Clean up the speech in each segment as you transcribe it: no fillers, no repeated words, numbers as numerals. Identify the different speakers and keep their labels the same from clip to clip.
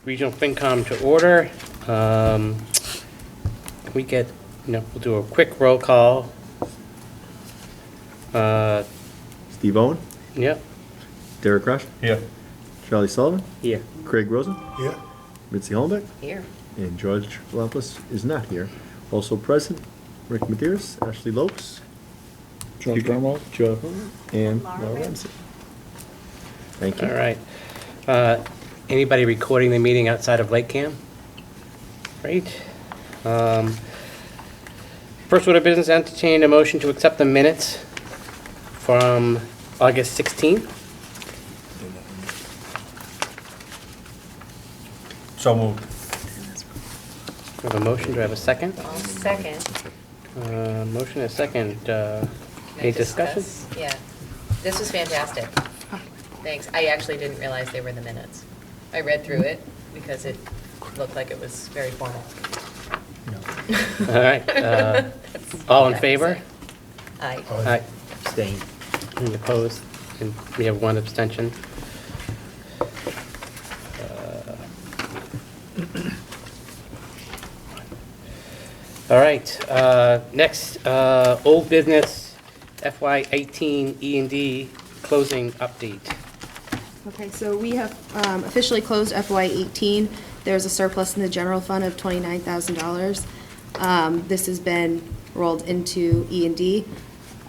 Speaker 1: Regional FinCom to order. Can we get, we'll do a quick roll call.
Speaker 2: Steve Owen,
Speaker 1: Yep.
Speaker 2: Derek Rush,
Speaker 3: Here.
Speaker 2: Charlie Sullivan,
Speaker 1: Here.
Speaker 2: Craig Rosen,
Speaker 3: Here.
Speaker 2: Mitzi Holmbeck,
Speaker 4: Here.
Speaker 2: and George Lamplis is not here. Also present, Rick Maderas, Ashley Lopes,
Speaker 3: George Grumwald.
Speaker 2: Joe, and Laura Ramsey. Thank you.
Speaker 1: All right. Anybody recording the meeting outside of LakeCAM? Great. First order of business, entertain a motion to accept the minutes from August 16th.
Speaker 3: So moved.
Speaker 1: We have a motion, do I have a second?
Speaker 4: I'll second.
Speaker 1: Motion and a second.
Speaker 4: Can I
Speaker 1: Any discussion?
Speaker 4: discuss? Yeah. This was fantastic. Thanks. I actually didn't realize they were the minutes. I read through it because it looked like it was very formal.
Speaker 1: All right. All in favor?
Speaker 4: Aye.
Speaker 1: Aye. Abstain. Any opposed? And we have one abstention. All right, next, old business FY18 E&D closing update.
Speaker 5: Okay, so we have officially closed FY18. There's a surplus in the general fund of $29,000. This has been rolled into E&D.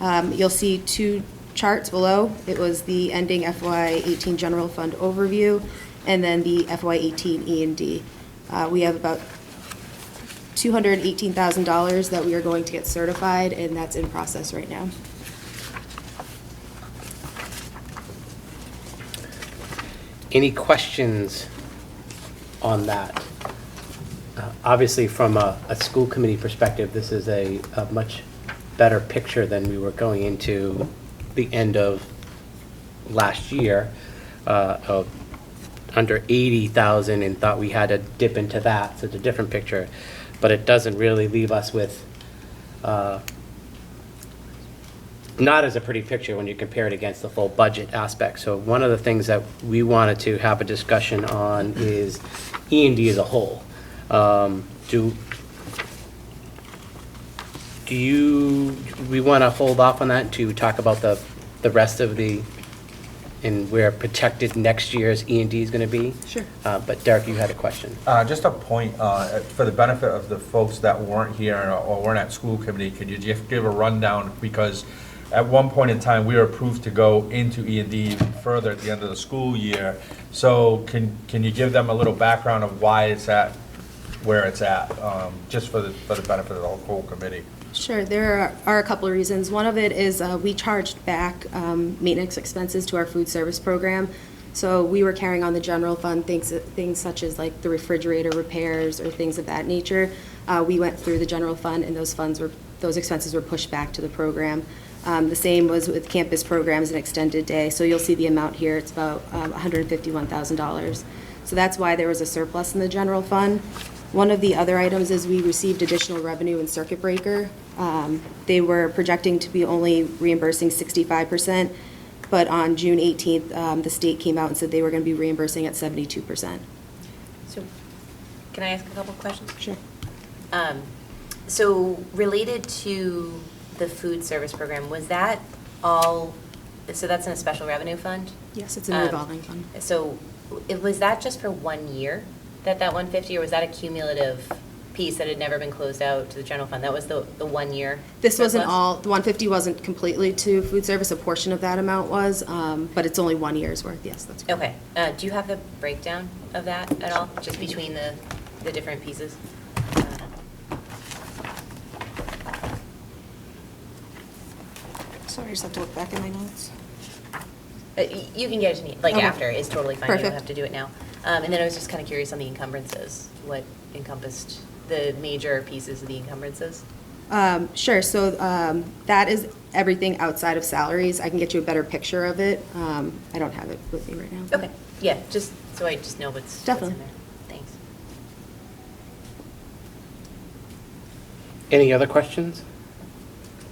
Speaker 5: You'll see two charts below. It was the ending FY18 general fund overview and then the FY18 E&D. We have about $218,000 that we are going to get certified, and that's in process right now.
Speaker 1: Any questions on that? Obviously, from a school committee perspective, this is a much better picture than we were going into the end of last year, of under 80,000, and thought we had to dip into that, so it's a different picture. But it doesn't really leave us with, not as a pretty picture when you compare it against the full budget aspect. So one of the things that we wanted to have a discussion on is E&D as a whole. Do we want to hold off on that to talk about the rest of the, and where protected next year's E&D is going to be?
Speaker 5: Sure.
Speaker 1: But Derek, you had a question.
Speaker 3: Just a point, for the benefit of the folks that weren't here or weren't at school committee, could you just give a rundown? Because at one point in time, we were approved to go into E&D even further at the end of the school year. So can you give them a little background of why it's at where it's at, just for the benefit of the whole committee?
Speaker 5: Sure, there are a couple of reasons. One of it is we charged back maintenance expenses to our food service program. So we were carrying on the general fund things such as like the refrigerator repairs or things of that nature. We went through the general fund, and those expenses were pushed back to the program. The same was with campus programs and extended day. So you'll see the amount here. It's about $151,000. So that's why there was a surplus in the general fund. One of the other items is we received additional revenue in circuit breaker. They were projecting to be only reimbursing 65%, but on June 18th, the state came out and said they were going to be reimbursing at 72%.
Speaker 4: So, can I ask a couple of questions?
Speaker 5: Sure.
Speaker 4: So, related to the food service program, was that all, so that's in a special revenue fund?
Speaker 5: Yes, it's a revolving fund.
Speaker 4: So, was that just for 1 year, that 150, or was that a cumulative piece that had never been closed out to the general fund? That was the 1 year?
Speaker 5: This wasn't
Speaker 4: surplus?
Speaker 5: all, the 150 wasn't completely to food service. A portion of that amount was, but it's only 1 year's worth. Yes, that's correct.
Speaker 4: Okay. Do you have the breakdown of that at all, just between the different pieces?
Speaker 5: Sorry, I just have to look back at my notes.
Speaker 4: You can get it to me, like
Speaker 5: Okay.
Speaker 4: after, it's totally fine, you don't
Speaker 5: Perfect.
Speaker 4: have to do it now. And then I was just kind of curious on the encumbrances, what encompassed the major pieces of the encumbrances?
Speaker 5: Sure, so that is everything outside of salaries. I can get you a better picture of it. I don't have it with me right now.
Speaker 4: Okay, yeah, just, so I just know what's in
Speaker 5: Definitely.
Speaker 4: there. Thanks.
Speaker 1: Any other questions?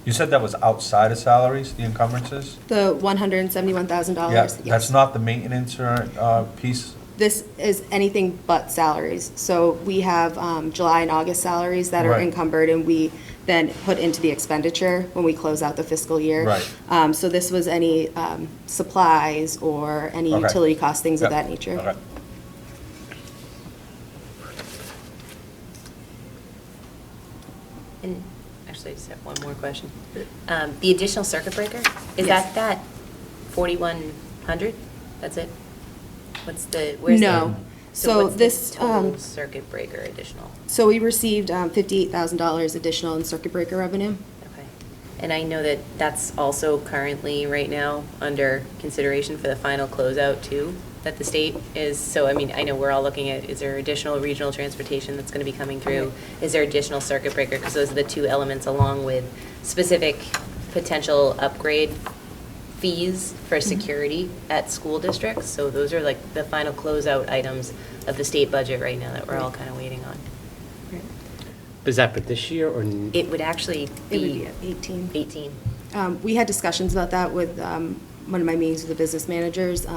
Speaker 3: You said that was outside of salaries, the encumbrances?
Speaker 5: The $171,000.
Speaker 3: Yeah,
Speaker 5: yes.
Speaker 3: that's not the maintenance or piece
Speaker 5: This is anything but salaries. So we have July and August salaries that are
Speaker 3: Right.
Speaker 5: encumbered, and we then put into the expenditure when we close out the fiscal year.
Speaker 3: Right.
Speaker 5: So this was any supplies or any
Speaker 3: Okay.
Speaker 5: utility costs, things of
Speaker 3: Yep.
Speaker 5: that nature.
Speaker 3: Okay.
Speaker 4: And actually, I just have one more question. The additional circuit breaker, is
Speaker 5: Yes.
Speaker 4: that 4,100? That's it? What's where's the?
Speaker 5: No. So
Speaker 4: what's the
Speaker 5: this,
Speaker 4: total circuit breaker additional?
Speaker 5: So we received $58,000 additional in circuit breaker revenue.
Speaker 4: Okay. And I know that that's also currently, right now, under consideration for the final closeout too, that the state is, so I mean, I know we're all looking at, is there additional regional transportation that's going to be coming through? Is there additional circuit breaker? Because those are the two elements along with specific potential upgrade fees for security at school districts. So those are like the final closeout items of the state budget right now that we're all kind of waiting on.
Speaker 1: Is that for this year or?
Speaker 4: It would actually
Speaker 5: It would be
Speaker 4: be
Speaker 5: at 18.
Speaker 4: 18.
Speaker 5: We had discussions about that with one of my meetings with the business managers,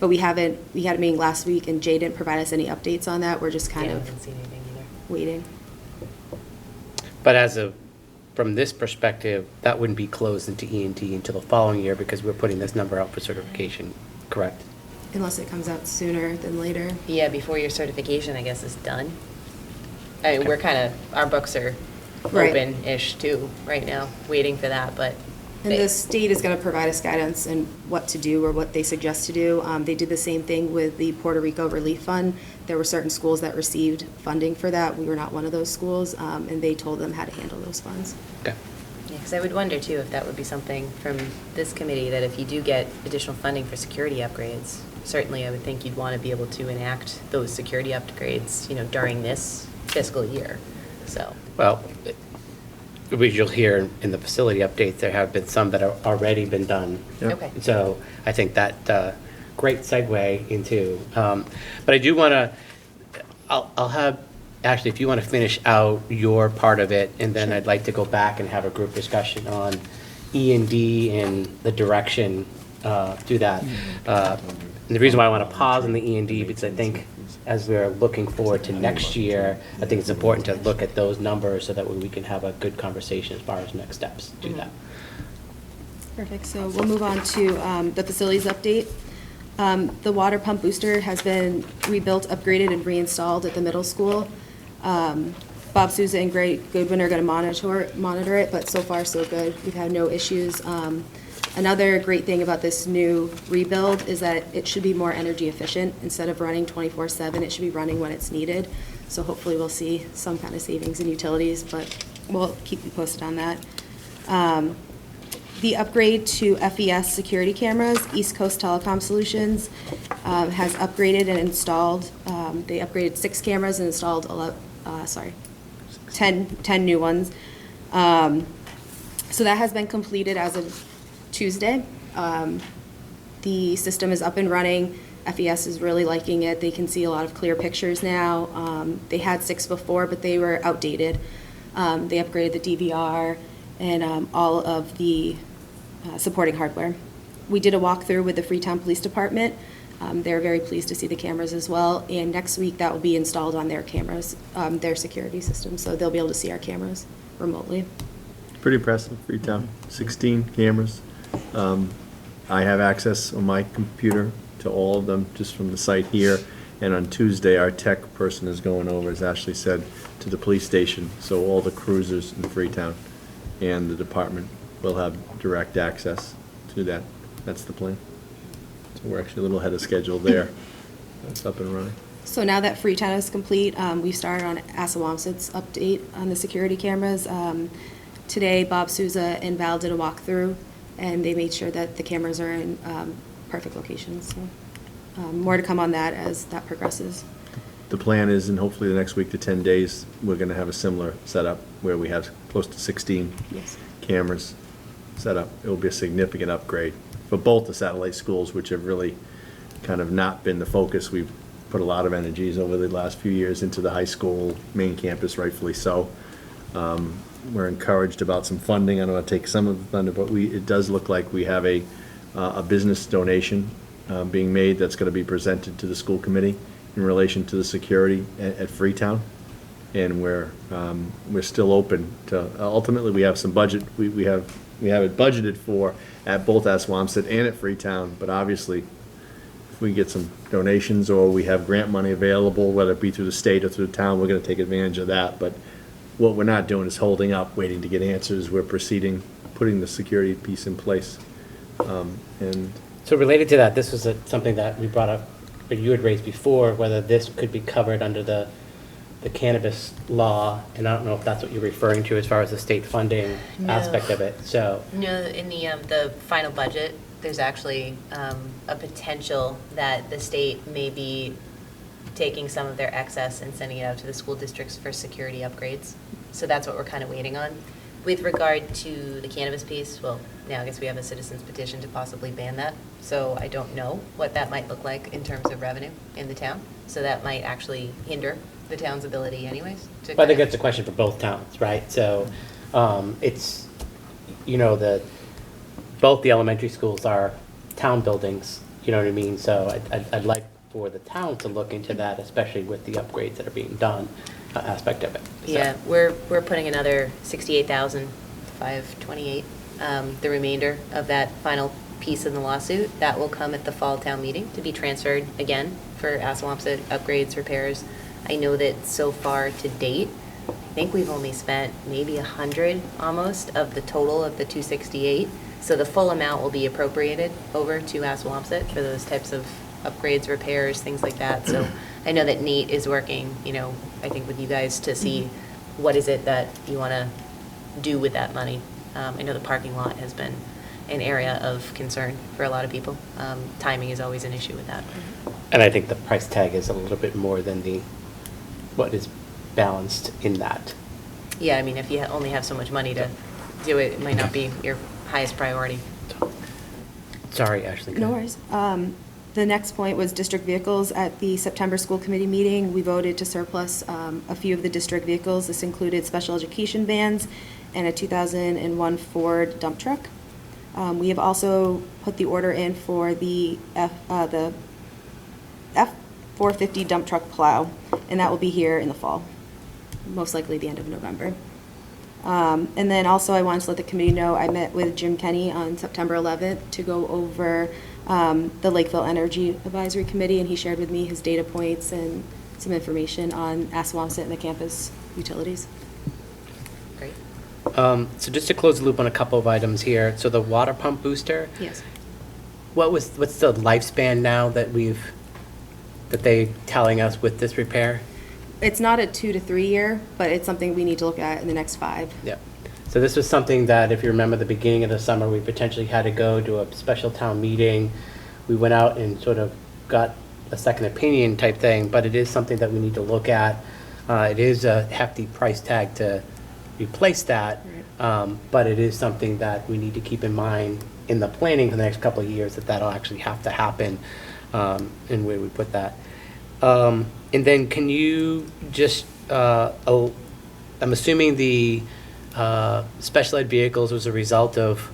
Speaker 5: but we had a meeting last week, and Jay didn't provide us any updates on that. We're just kind
Speaker 4: Yeah, I
Speaker 5: of
Speaker 4: haven't seen anything either.
Speaker 5: waiting.
Speaker 1: But from this perspective, that wouldn't be closed into E&D until the following year because we're putting this number out for certification, correct?
Speaker 5: Unless it comes out sooner than later.
Speaker 4: Yeah, before your certification, I guess, is done. I mean, we're kind of, our books are
Speaker 5: Right.
Speaker 4: open-ish too, right now, waiting for that, but.
Speaker 5: And the state is going to provide us guidance on what to do or what they suggest to do. They did the same thing with the Puerto Rico Relief Fund. There were certain schools that received funding for that. We were not one of those schools, and they told them how to handle those funds.
Speaker 1: Okay.
Speaker 4: Yeah, because I would wonder too if that would be something from this committee, that if you do get additional funding for security upgrades, certainly I would think you'd want to be able to enact those security upgrades, you know, during this fiscal year, so.
Speaker 1: Well, as you'll hear in the facility updates, there have been some that have already been done.
Speaker 2: Yeah.
Speaker 4: Okay.
Speaker 1: So I think that, great segue into, but I do want to, I'll have, Ashley, if you want to finish out your part of it, and then I'd like to go back and have a group discussion on E&D and the direction through that. And the reason why I want to pause on the E&D, because I think as we're looking forward to next year, I think it's important to look at those numbers so that we can have a good conversation as far as next steps to do that.
Speaker 5: Perfect. So we'll move on to the facilities update. The water pump booster has been rebuilt, upgraded, and reinstalled at the middle school. Bob Souza and Greg Goodwin are going to monitor it, but so far so good. We've had no issues. Another great thing about this new rebuild is that it should be more energy efficient. Instead of running 24/7, it should be running when it's needed. So hopefully we'll see some kind of savings in utilities, but we'll keep you posted on that. The upgrade to FES security cameras, East Coast Telecom Solutions, has upgraded and installed. They upgraded 6 cameras and installed 10 new ones. So that has been completed as of Tuesday. The system is up and running. FES is really liking it. They can see a lot of clear pictures now. They had 6 before, but they were outdated. They upgraded the DVR and all of the supporting hardware. We did a walkthrough with the Freetown Police Department. They're very pleased to see the cameras as well. And next week, that will be installed on their cameras, their security system. So they'll be able to see our cameras remotely.
Speaker 2: Pretty impressive, Freetown, 16 cameras. I have access on my computer to all of them just from the site here. And on Tuesday, our tech person is going over, as Ashley said, to the police station. So all the cruisers in Freetown and the department will have direct access to that. That's the plan. So we're actually a little ahead of schedule there. That's up and running.
Speaker 5: So now that Freetown is complete, we've started on Assawamsett update on the security cameras. Today, Bob Souza and Val did a walkthrough, and they made sure that the cameras are in perfect locations. So more to come on that as that progresses.
Speaker 2: The plan is, in hopefully the next week to 10 days, we're going to have a similar setup where we have close to 16
Speaker 5: Yes.
Speaker 2: cameras set up. It will be a significant upgrade for both the satellite schools, which have really kind of not been the focus. We've put a lot of energies over the last few years into the high school main campus, rightfully so. We're encouraged about some funding. I don't want to take some of the thunder, but it does look like we have a business donation being made that's going to be presented to the school committee in relation to the security at Freetown. And we're still open to, ultimately, we have some budget, we have it budgeted for at both Assawamsett and at Freetown, but obviously, if we get some donations or we have grant money available, whether it be through the state or through the town, we're gonna take advantage of that. But what we're not doing is holding up, waiting to get answers. We're proceeding, putting the security piece in place. And
Speaker 1: So related to that, this was something that we brought up, or you had raised before, whether this could be covered under the cannabis law, and I don't know if that's what you're referring to as far as the state funding
Speaker 4: No.
Speaker 1: aspect of it, so.
Speaker 4: No, in the final budget, there's actually a potential that the state may be taking some of their excess and sending it out to the school districts for security upgrades. So that's what we're kind of waiting on. With regard to the cannabis piece, well, now I guess we have a citizen's petition to possibly ban that. So I don't know what that might look like in terms of revenue in the town. So that might actually hinder the town's ability anyways.
Speaker 1: But I think that's a question for both towns, right? So it's, both the elementary schools are town buildings, you know what I mean? So I'd like for the town to look into that, especially with the upgrades that are being done, aspect of it. So.
Speaker 4: Yeah, we're putting another 68,528, the remainder of that final piece in the lawsuit. That will come at the fall town meeting to be transferred again for Assawamsett upgrades, repairs. I know that so far to date, I think we've only spent maybe 100 almost of the total of the 268. So the full amount will be appropriated over to Assawamsett for those types of upgrades, repairs, things like that. So I know that Nate is working, I think with you guys to see what is it that you want to do with that money. I know the parking lot has been an area of concern for a lot of people. Timing is always an issue with that.
Speaker 1: And I think the price tag is a little bit more than what is balanced in that.
Speaker 4: Yeah, I mean, if you only have so much money to do it, it might not be your highest priority.
Speaker 1: Sorry, Ashley.
Speaker 5: No worries. The next point was district vehicles. At the September school committee meeting, we voted to surplus a few of the district vehicles. This included special education vans and a 2001 Ford dump truck. We have also put the order in for the F-450 dump truck plow, and that will be here in the fall, most likely the end of November. And then also I wanted to let the committee know I met with Jim Kenny on September 11th to go over the Lakeville Energy Advisory Committee, and he shared with me his data points and some information on Assawamsett and the campus utilities.
Speaker 4: Great.
Speaker 1: So just to close the loop on a couple of items here, so the water pump booster,
Speaker 5: Yes.
Speaker 1: what's the lifespan now that they telling us with this repair?
Speaker 5: It's not a 2 to 3 year, but it's something we need to look at in the next 5.
Speaker 1: Yeah. So this was something that, if you remember the beginning of the summer, we potentially had to go to a special town meeting. We went out and sort of got a second opinion type thing, but it is something that we need to look at. It is a hefty price tag to replace that, but it is something that we need to keep in mind in the planning for the next couple of years, that'll actually have to happen, and where we put that. And then can you just, I'm assuming the special ed vehicles was a result of.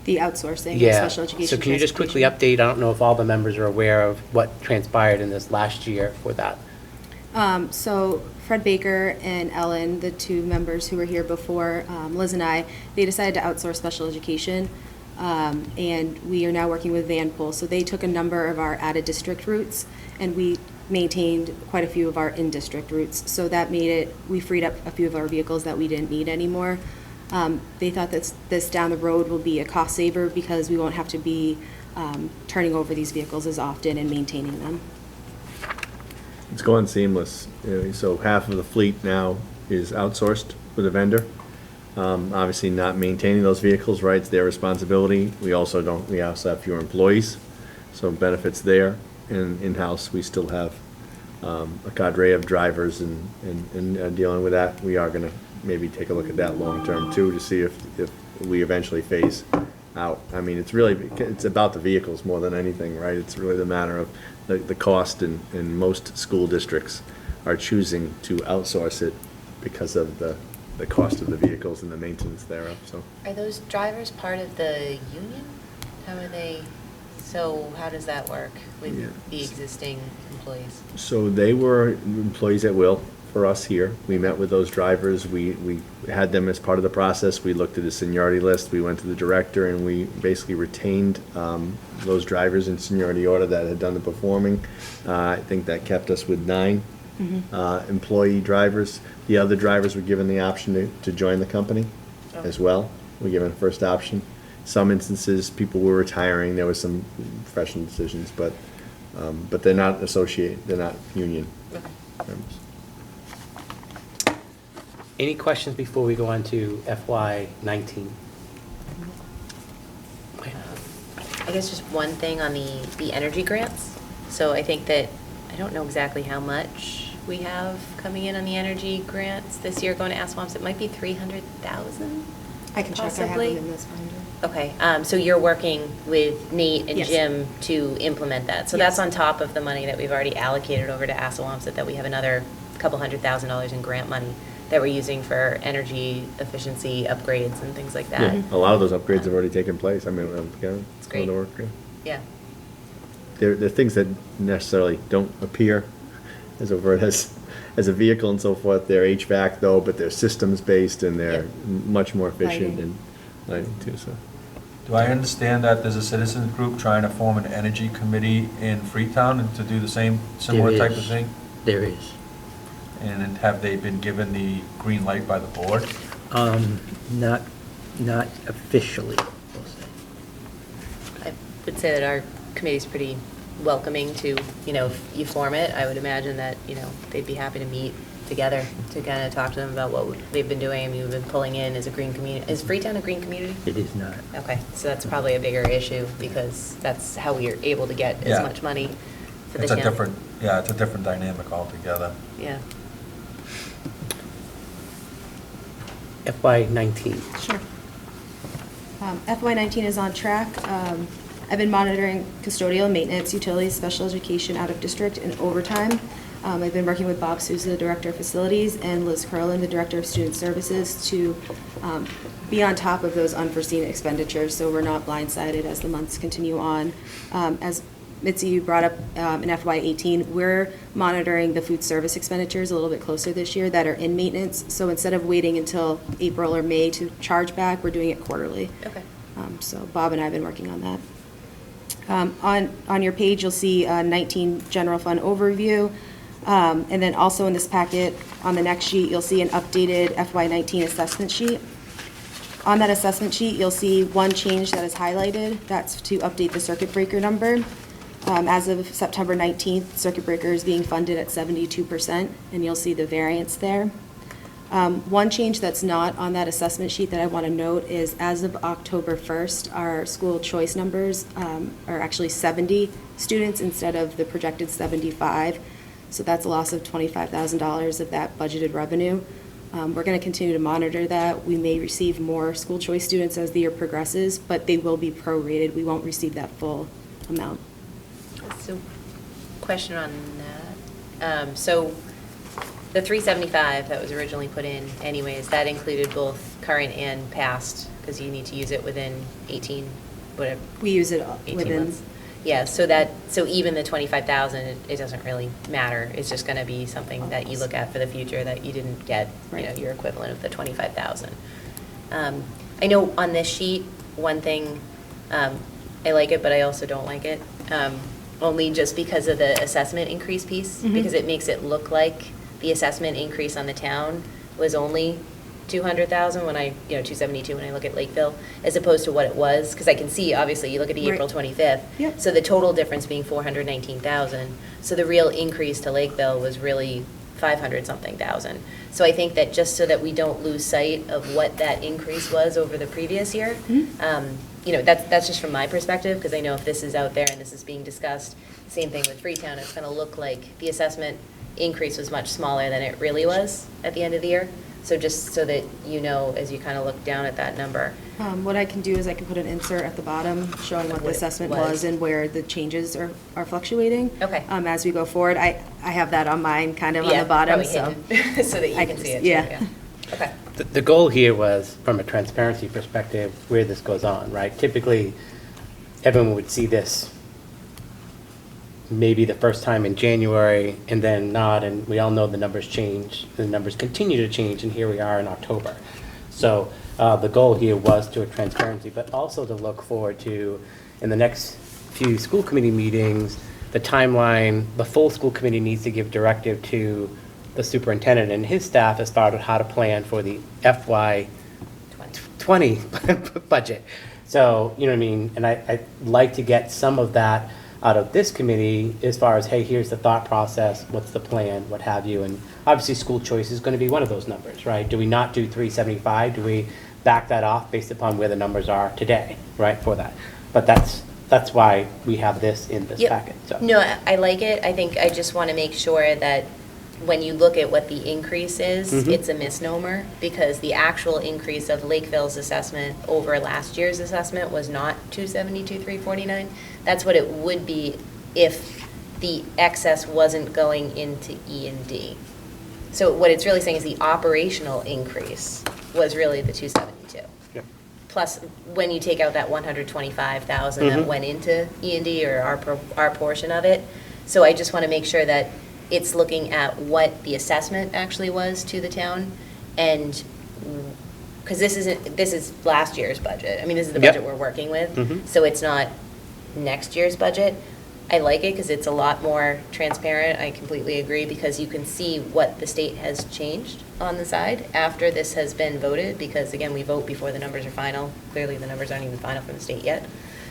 Speaker 5: The outsourcing of
Speaker 1: Yeah,
Speaker 5: special education.
Speaker 1: so can you just quickly update, I don't know if all the members are aware of what transpired in this last year for that.
Speaker 5: So Fred Baker and Ellen, the two members who were here before, Liz and I, they decided to outsource special education. And we are now working with Vanpool. So they took a number of our out-of-district routes, and we maintained quite a few of our in-district routes. So that made it, we freed up a few of our vehicles that we didn't need anymore. They thought that this down the road will be a cost saver because we won't have to be turning over these vehicles as often and maintaining them.
Speaker 2: it's going seamless. So half of the fleet now is outsourced with a vendor. Obviously not maintaining those vehicles, right, it's their responsibility. We also have fewer employees, so benefits there. And in-house, we still have a cadre of drivers and dealing with that. We are gonna maybe take a look at that long-term too, to see if we eventually phase out. I mean, it's about the vehicles more than anything, right? It's really the matter of the cost, and most school districts are choosing to outsource it because of the cost of the vehicles and the maintenance thereof, so.
Speaker 4: Are those drivers part of the union? How are they So how does that work with
Speaker 2: Yeah.
Speaker 4: the existing employees?
Speaker 2: So they were employees at will for us here. We met with those drivers. We had them as part of the process. We looked at the seniority list. We went to the director, and we basically retained those drivers in seniority order that had done the performing. I think that kept us with 9 employee drivers. The other drivers were given the option to join the company as well. We're given a first option. Some instances, people were retiring. There was some professional decisions, but they're not associated. They're not union members.
Speaker 1: Any questions before we go on to FY '19?
Speaker 4: I guess just one thing on the energy grants. So I think that, I don't know exactly how much we have coming in on the energy grants this year going to Assawamsa. It might be 300,000?
Speaker 5: I can check, I have
Speaker 4: Possibly.
Speaker 5: them in this binder.
Speaker 4: Okay, so you're working with Nate and
Speaker 5: Yes.
Speaker 4: Jim to implement that. So
Speaker 5: Yes.
Speaker 4: that's on top of the money that we've already allocated over to Assawamsa, that we have another couple $100,000 in grant money that we're using for energy efficiency upgrades and things like that.
Speaker 2: Yeah, a lot of those upgrades have already taken place. I mean,
Speaker 4: It's great.
Speaker 2: the work, yeah.
Speaker 4: Yeah,
Speaker 2: They're things that necessarily don't appear as overt as a vehicle and so forth. They're HVAC though, but they're systems based and they're
Speaker 4: Yep.
Speaker 2: much more efficient
Speaker 5: Lighting.
Speaker 2: and lighting too, so.
Speaker 3: Do I understand that there's a citizens group trying to form an energy committee in Freetown and to do the same, similar
Speaker 6: There
Speaker 3: type of
Speaker 6: is.
Speaker 3: thing?
Speaker 6: There is.
Speaker 3: And have they been given the green light by the board?
Speaker 6: Not officially, we'll say.
Speaker 4: I would say that our committee's pretty welcoming to, if you form it, I would imagine that, they'd be happy to meet together to kind of talk to them about what they've been doing. I mean, we've been pulling in as a green community. Is Freetown a green community?
Speaker 6: It is not.
Speaker 4: Okay, so that's probably a bigger issue because that's how we are able to get as
Speaker 3: Yeah.
Speaker 4: much money for the
Speaker 3: It's
Speaker 4: town.
Speaker 3: a different, it's a different dynamic altogether.
Speaker 4: Yeah.
Speaker 1: FY '19.
Speaker 5: Sure. FY19 is on track. I've been monitoring custodial maintenance, utilities, special education out of district and overtime. I've been working with Bob Souza, the Director of Facilities, and Liz Curlin, the Director of Student Services, to be on top of those unforeseen expenditures, so we're not blindsided as the months continue on. As Mitzi, you brought up in FY18, we're monitoring the food service expenditures a little bit closer this year that are in maintenance. So instead of waiting until April or May to charge back, we're doing it quarterly.
Speaker 4: Okay.
Speaker 5: So Bob and I have been working on that. On your page, you'll see 19 general fund overview. And then also in this packet, on the next sheet, you'll see an updated FY19 assessment sheet. On that assessment sheet, you'll see one change that is highlighted. That's to update the circuit breaker number. As of September 19th, circuit breaker is being funded at 72%, and you'll see the variance there. One change that's not on that assessment sheet that I want to note is as of October 1st, our school choice numbers are actually 70 students instead of the projected 75. So that's a loss of $25,000 of that budgeted revenue. We're going to continue to monitor that. We may receive more school choice students as the year progresses, but they will be prorated. We won't receive that full amount.
Speaker 4: So, question on that. So, the 375 that was originally put in anyways, that included both current and past, because you need to use it within 18, whatever,
Speaker 5: We use it
Speaker 4: 18
Speaker 5: within.
Speaker 4: months. Yeah, so even the 25,000, it doesn't really matter. It's just going to be something that you look at for the future that you didn't get,
Speaker 5: Right.
Speaker 4: your equivalent of the 25,000. I know on this sheet, one thing, I like it, but I also don't like it. Only just because of the assessment increase piece,
Speaker 5: Mhm.
Speaker 4: because it makes it look like the assessment increase on the town was only 200,000 when 272 when I look at Lakeville, as opposed to what it was, because I can see, obviously, you look at the
Speaker 5: Right.
Speaker 4: April 25th.
Speaker 5: Yep.
Speaker 4: So the total difference being 419,000. So the real increase to Lakeville was really 500-something thousand. So I think that just so that we don't lose sight of what that increase was over the previous year, that's just from my perspective, because I know if this is out there and this is being discussed, same thing with Freetown, it's going to look like the assessment increase was much smaller than it really was at the end of the year. So just so that as you kind of look down at that number.
Speaker 5: What I can do is I can put an insert at the bottom showing what the
Speaker 4: What it
Speaker 5: assessment
Speaker 4: was.
Speaker 5: was and where the changes are fluctuating.
Speaker 4: Okay.
Speaker 5: As we go forward. I have that on mine, kind of on
Speaker 4: Yeah,
Speaker 5: the bottom,
Speaker 4: probably
Speaker 5: so.
Speaker 4: hidden, so that you
Speaker 5: I
Speaker 4: can
Speaker 5: can
Speaker 4: see it.
Speaker 5: just-
Speaker 4: too,
Speaker 5: yeah.
Speaker 4: Okay.
Speaker 1: The goal here was, from a transparency perspective, where this goes on, right? Typically, everyone would see this maybe the first time in January and then not, and we all know the numbers change, the numbers continue to change, and here we are in October. So the goal here was to transparency, but also to look forward to, in the next few school committee meetings, the timeline, the full school committee needs to give directive to the superintendent and his staff as far as how to plan for the FY 20 budget. So, you know what I mean? And I'd like to get some of that out of this committee as far as, hey, here's the thought process, what's the plan, what have you. And obviously, school choice is going to be one of those numbers, right? Do we not do 375? Do we back that off based upon where the numbers are today, right, for that? But that's why we have this in this
Speaker 4: Yep.
Speaker 1: packet, so.
Speaker 4: No, I like it. I think I just want to make sure that when you look at what the increase is,
Speaker 1: Mhm.
Speaker 4: it's a misnomer, because the actual increase of Lakeville's assessment over last year's assessment was not 272, 349. That's what it would be if the excess wasn't going into E&D. So what it's really saying is the operational increase was really the 272.
Speaker 1: Yep.
Speaker 4: Plus, when you take out that 125,000 that
Speaker 1: Mhm.
Speaker 4: went into E&D, or our portion of it. So I just want to make sure that it's looking at what the assessment actually was to the town, and, because this is last year's budget. I mean, this is the
Speaker 1: Yep.
Speaker 4: budget we're working with,
Speaker 1: Mhm.
Speaker 4: so it's not next year's budget. I like it because it's a lot more transparent. I completely agree, because you can see what the state has changed on the side after this has been voted, because again, we vote before the numbers are final. Clearly, the numbers aren't even final from the state yet.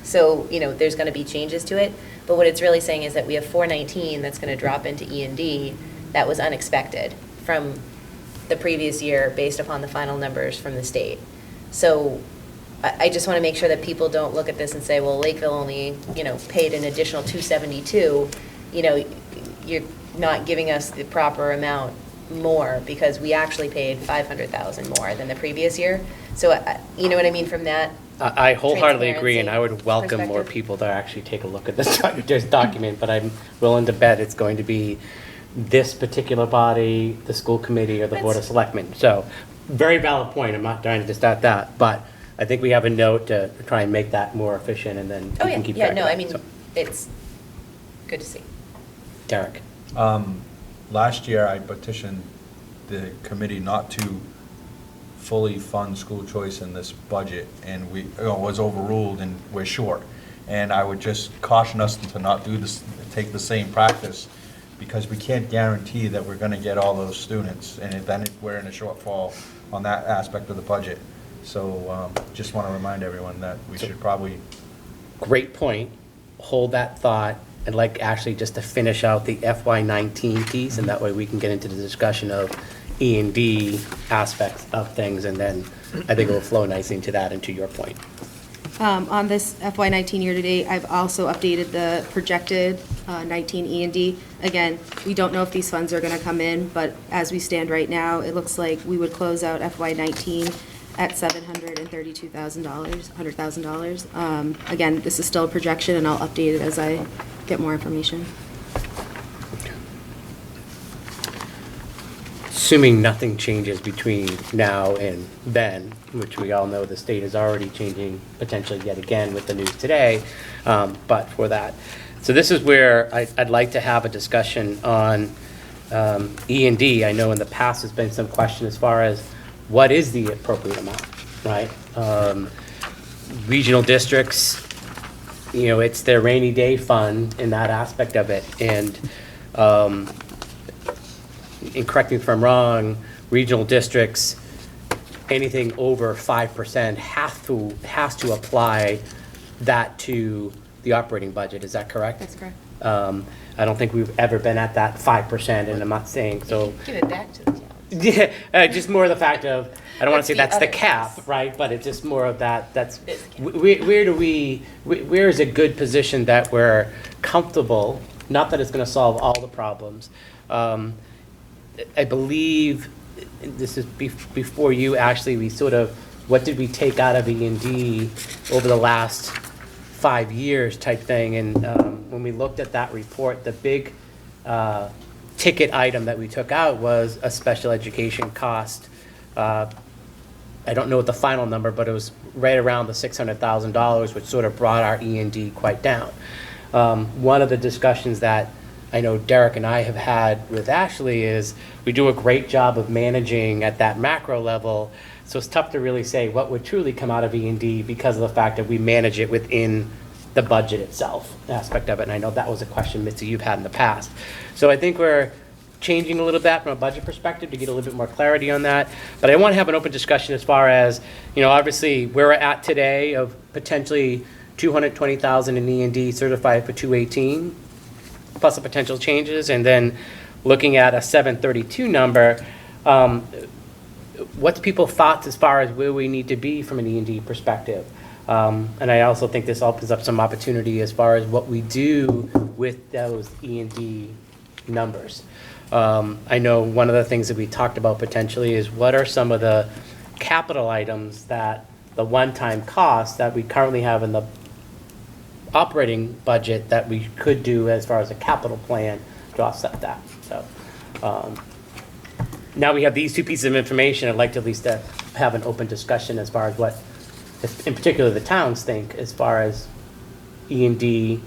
Speaker 4: So, there's going to be changes to it. But what it's really saying is that we have 419 that's going to drop into E&D that was unexpected from the previous year based upon the final numbers from the state. So I just want to make sure that people don't look at this and say, well, Lakeville only, paid an additional 272. You're not giving us the proper amount more, because we actually paid 500,000 more than the previous year. So, you know what I mean from that?
Speaker 1: I wholeheartedly agree, and I would
Speaker 4: Transparency
Speaker 1: welcome more
Speaker 4: perspective.
Speaker 1: people to actually take a look at this document, but I'm willing to bet it's going to be this particular body, the school committee, or the Board of
Speaker 4: That's-
Speaker 1: Selectmen. So, very valid point, I'm not trying to just add that, but I think we have a note to try and make that more efficient, and then
Speaker 4: Oh,
Speaker 1: we
Speaker 4: yeah,
Speaker 1: can keep
Speaker 4: yeah,
Speaker 1: track
Speaker 4: no,
Speaker 1: of
Speaker 4: I
Speaker 1: that.
Speaker 4: mean,
Speaker 1: So,
Speaker 4: it's good to see.
Speaker 1: Derek?
Speaker 3: Last year, I petitioned the committee not to fully fund school choice in this budget, and was overruled, and we're short. And I would just caution us to not do this, take the same practice, because we can't guarantee that we're gonna get all those students, and then we're in a shortfall on that aspect of the budget. So, just wanna remind everyone that we should probably,
Speaker 1: Great point. Hold that thought. I'd like actually just to finish out the FY19 piece, and that way we can get into the discussion of E&D aspects of things, and then I think it will flow nicely into that and to your point.
Speaker 5: On this FY19 year-to-date, I've also updated the projected 19 E&D. Again, we don't know if these funds are going to come in, but as we stand right now, it looks like we would close out FY19 at $732,000, $100,000. Again, this is still a projection, and I'll update it as I get more information.
Speaker 1: Assuming nothing changes between now and then, which we all know the state is already changing potentially yet again with the news today, but for that. So this is where I'd like to have a discussion on E&D. I know in the past there's been some question as far as what is the appropriate amount, right? Regional districts, it's their rainy day fund in that aspect of it. And correct me if I'm wrong, regional districts, anything over 5% has to apply that to the operating budget. Is that correct?
Speaker 5: That's correct.
Speaker 1: I don't think we've ever been at that 5%, and I'm not saying so.
Speaker 4: Give it back to the town.
Speaker 1: Yeah, just more of the fact of, I don't want to say
Speaker 4: That's
Speaker 1: that's
Speaker 4: the
Speaker 1: the
Speaker 4: other
Speaker 1: cap,
Speaker 4: piece.
Speaker 1: right? But it's just more of that, that's,
Speaker 4: It's the cap.
Speaker 1: where is a good position that we're comfortable, not that it's going to solve all the problems. I believe, this is before you, actually, we sort of, what did we take out of E&D over the last 5 years type thing? And when we looked at that report, the big ticket item that we took out was a special education cost I don't know what the final number, but it was right around the $600,000, which sort of brought our E&D quite down. One of the discussions that I know Derek and I have had with Ashley is we do a great job of managing at that macro level, so it's tough to really say what would truly come out of E&D because of the fact that we manage it within the budget itself aspect of it, and I know that was a question, Mitzi, you've had in the past. So I think we're changing a little bit from a budget perspective to get a little bit more clarity on that, but I want to have an open discussion as far as, obviously, where we're at today of potentially 220,000 in E&D certified for 218, plus the potential changes, and then looking at a 732 number, what's people's thoughts as far as where we need to be from an E&D perspective? And I also think this opens up some opportunity as far as what we do with those E&D numbers. I know one of the things that we talked about potentially is what are some of the capital items that the one-time costs that we currently have in the operating budget that we could do as far as a capital plan to offset that. So now we have these two pieces of information. I'd like to at least have an open discussion as far as what, in particular, the towns think as far as E&D,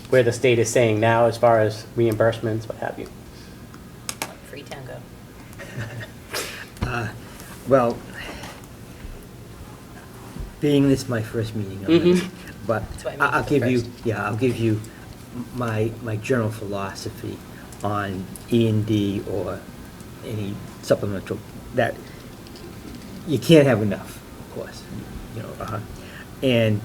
Speaker 1: where the state is saying now as far as reimbursements, what have you.
Speaker 4: Freetown go.
Speaker 6: Well, being this my first meeting, but
Speaker 4: That's why I moved
Speaker 6: I'll
Speaker 4: to
Speaker 6: give
Speaker 4: the
Speaker 6: you,
Speaker 4: first.
Speaker 6: I'll give you my general philosophy on E&D or any supplemental, that you can't have enough, of course, and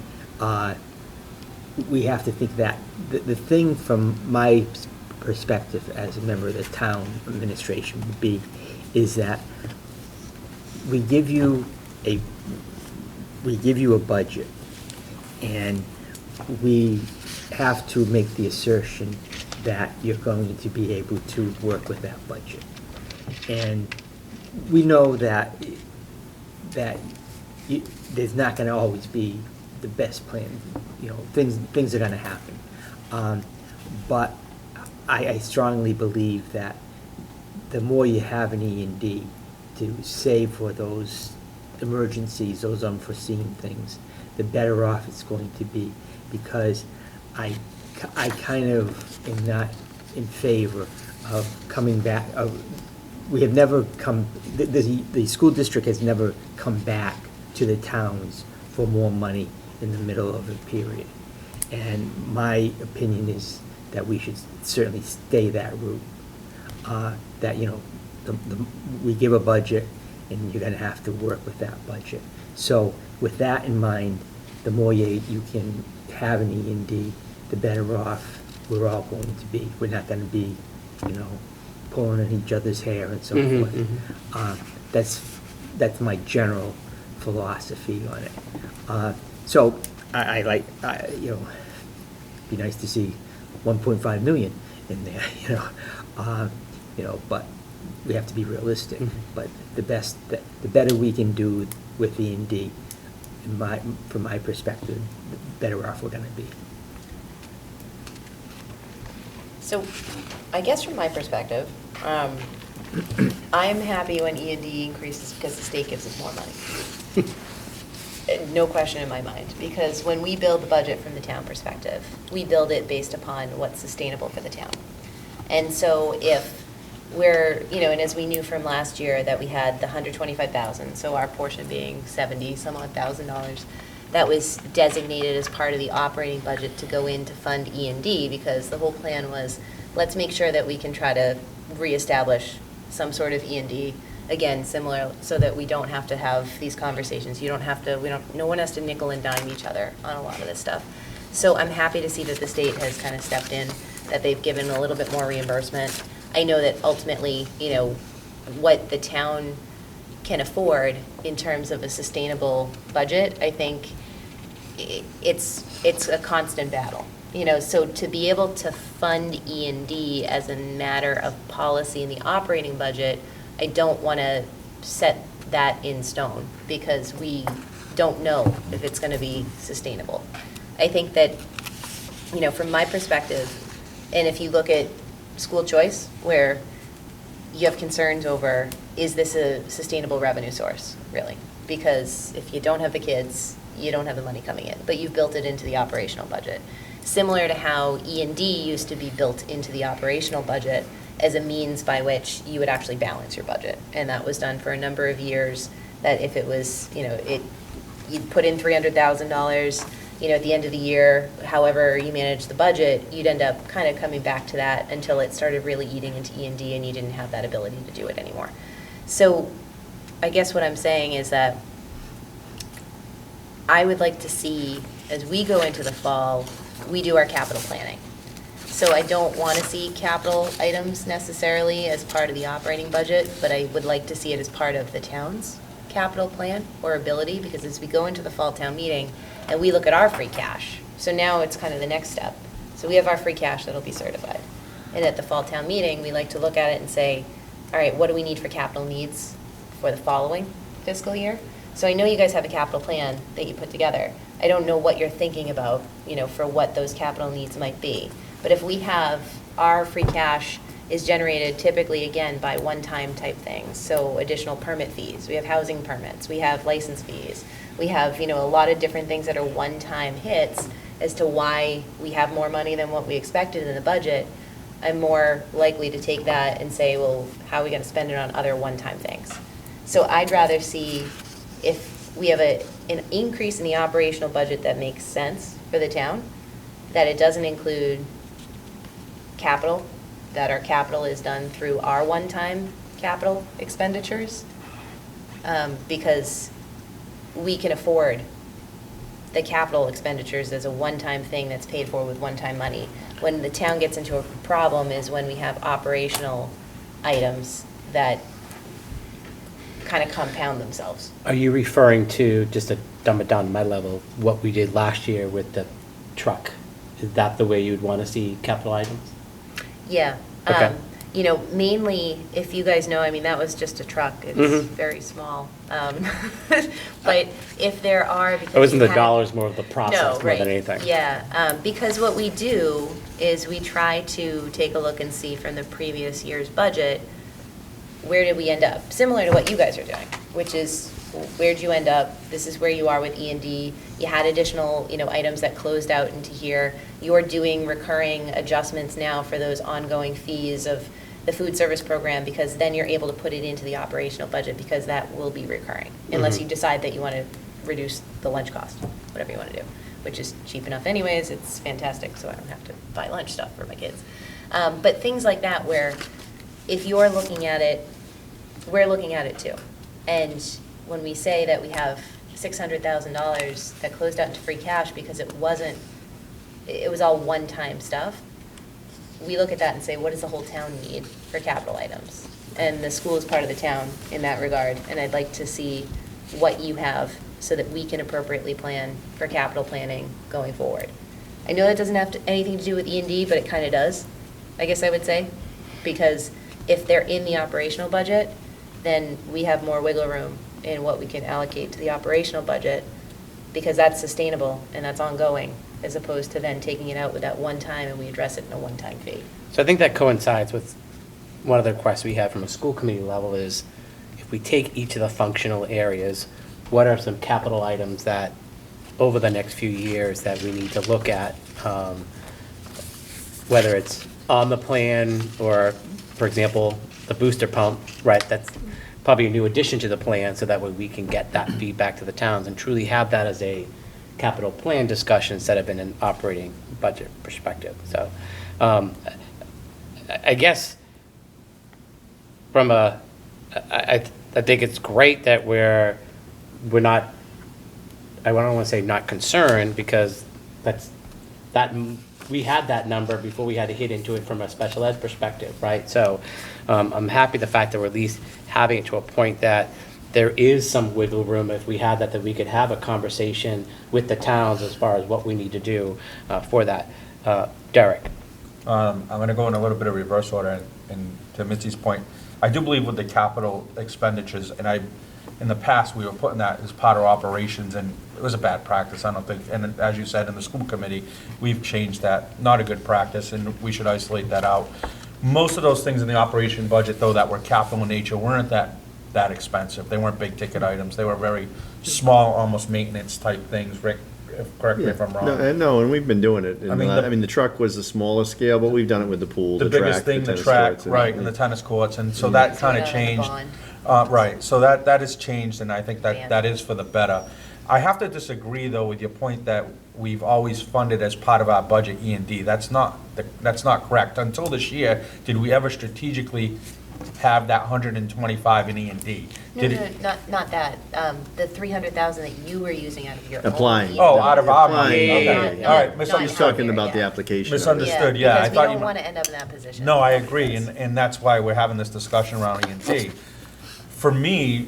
Speaker 6: we have to think that the thing from my perspective as a member of the town administration would be is that we give you a budget, and we have to make the assertion that you're going to be able to work with that budget. And we know that there's not going to always be the best plan. Things are going to happen. But I strongly believe that the more you have an E&D to save for those emergencies, those unforeseen things, the better off it's going to be, because I kind of am not in favor of coming back. We have never come, the school district has never come back to the towns for more money in the middle of a period. And my opinion is that we should certainly stay that route. That, we give a budget, and you're going to have to work with that budget. So with that in mind, the more you can have an E&D, the better off we're all going to be. We're not going to be, pulling at each other's hair and so forth. That's my general philosophy on it. So I like, be nice to see 1.5 million in there, but we have to be realistic. But the better we can do with E&D, from my perspective, the better off we're going to be.
Speaker 4: So, I guess from my perspective, I'm happy when E&D increases because the state gives us more money. No question in my mind, because when we build the budget from the town perspective, we build it based upon what's sustainable for the town. And so if we're, and as we knew from last year that we had the $125,000, so our portion being $70-some-odd-thousand, that was designated as part of the operating budget to go in to fund E&D, because the whole plan was, let's make sure that we can try to reestablish some sort of E&D, again, similar, so that we don't have to have these conversations. No one has to nickel and dime each other on a lot of this stuff. So I'm happy to see that the state has kind of stepped in, that they've given a little bit more reimbursement. I know that ultimately, what the town can afford in terms of a sustainable budget, I think it's a constant battle. So to be able to fund E&D as a matter of policy in the operating budget, I don't want to set that in stone, because we don't know if it's going to be sustainable. I think that, from my perspective, and if you look at school choice, where you have concerns over, is this a sustainable revenue source, really? Because if you don't have the kids, you don't have the money coming in, but you've built it into the operational budget. Similar to how E&D used to be built into the operational budget as a means by which you would actually balance your budget. And that was done for a number of years, that if it was, you'd put in $300,000, at the end of the year, however you manage the budget, you'd end up kind of coming back to that until it started really eating into E&D and you didn't have that ability to do it anymore. So I guess what I'm saying is that I would like to see, as we go into the fall, we do our capital planning. So I don't want to see capital items necessarily as part of the operating budget, but I would like to see it as part of the town's capital plan or ability, because as we go into the fall town meeting and we look at our free cash, so now it's kind of the next step. So we have our free cash that'll be certified. And at the fall town meeting, we like to look at it and say, all right, what do we need for capital needs for the following fiscal year? So I know you guys have a capital plan that you put together. I don't know what you're thinking about, for what those capital needs might be. But if we have, our free cash is generated typically, again, by one-time type things. So additional permit fees, we have housing permits, we have license fees, we have, a lot of different things that are one-time hits as to why we have more money than what we expected in the budget. I'm more likely to take that and say, well, how are we going to spend it on other one-time things? So I'd rather see if we have an increase in the operational budget that makes sense for the town, that it doesn't include capital, that our capital is done through our one-time capital expenditures, because we can afford the capital expenditures as a one-time thing that's paid for with one-time money. When the town gets into a problem is when we have operational items that kind of compound themselves.
Speaker 1: Are you referring to, just to dumb it down to my level, what we did last year with the truck? Is that the way you'd want to see capital items?
Speaker 4: Yeah.
Speaker 1: Okay.
Speaker 4: Mainly, if you guys know, that was just a truck. It's very small. But if there are...
Speaker 1: It wasn't the dollars, more of the process more than anything.
Speaker 4: Yeah, because what we do is we try to take a look and see from the previous year's budget, where did we end up? Similar to what you guys are doing, which is, where'd you end up? This is where you are with E&D. You had additional, items that closed out into here. You're doing recurring adjustments now for those ongoing fees of the food service program, because then you're able to put it into the operational budget, because that will be recurring, unless you decide that you want to reduce the lunch cost, whatever you want to do, which is cheap enough anyways. It's fantastic, so I don't have to buy lunch stuff for my kids. But things like that, where if you're looking at it, we're looking at it too. And when we say that we have $600,000 that closed out into free cash because it was all one-time stuff, we look at that and say, what does the whole town need for capital items? And the school is part of the town in that regard, and I'd like to see what you have so that we can appropriately plan for capital planning going forward. I know that doesn't have anything to do with E&D, but it kind of does, I guess I would say, because if they're in the operational budget, then we have more wiggle room in what we can allocate to the operational budget, because that's sustainable and that's ongoing, as opposed to then taking it out with that one time and we address it in a one-time fee.
Speaker 1: So I think that coincides with one of the requests we have from a school committee level is, if we take each of the functional areas, what are some capital items that over the next few years that we need to look at, whether it's on the plan or, for example, the booster pump, right? That's probably a new addition to the plan, so that way we can get that feedback to the towns and truly have that as a capital plan discussion instead of in an operating budget perspective. So I guess from I think it's great that we're not, I don't want to say not concerned, because we had that number before we had to hit into it from a special ed perspective, right? So I'm happy the fact that we're at least having it to a point that there is some wiggle room, if we had that we could have a conversation with the towns as far as what we need to do for that. Derek?
Speaker 3: I'm going to go in a little bit of reverse order, and to Mitzi's point, I do believe with the capital expenditures, and in the past, we were putting that as part of operations, and it was a bad practice, I don't think, and as you said, in the school committee, we've changed that, not a good practice, and we should isolate that out. Most of those things in the operation budget, though, that were capital in nature, weren't that expensive. They weren't big ticket items. They were very small, almost maintenance type things. Rick, correct me if I'm wrong.
Speaker 2: No, and we've been doing it.
Speaker 3: I mean,
Speaker 2: The truck was a smaller scale, but we've done it with the pool,
Speaker 3: The
Speaker 2: the track,
Speaker 3: biggest thing, the
Speaker 2: tennis
Speaker 3: track,
Speaker 2: courts,
Speaker 3: right, and the tennis courts, and so that kind of
Speaker 4: So that on the
Speaker 3: changed.
Speaker 4: bond.
Speaker 3: Right, so that has changed, and I think
Speaker 4: Yeah.
Speaker 3: that is for the better. I have to disagree, though, with your point that we've always funded as part of our budget E&D. That's not correct. Until this year, did we ever strategically have that 125 in E&D?
Speaker 4: Not that. The 300,000 that you were using out of your own.
Speaker 2: Applying.
Speaker 3: Oh, out of our money,
Speaker 2: Applying.
Speaker 3: okay,
Speaker 2: Yeah.
Speaker 3: all right,
Speaker 4: Not-
Speaker 3: misunderstood.
Speaker 2: He's talking
Speaker 4: here,
Speaker 2: about the
Speaker 4: yeah.
Speaker 2: application.
Speaker 3: Misunderstood. yeah, I
Speaker 4: Because we
Speaker 3: thought
Speaker 4: don't
Speaker 3: you-
Speaker 4: want to end up in that position.
Speaker 3: No, I agree, and that's why we're having this discussion around E&D. For me,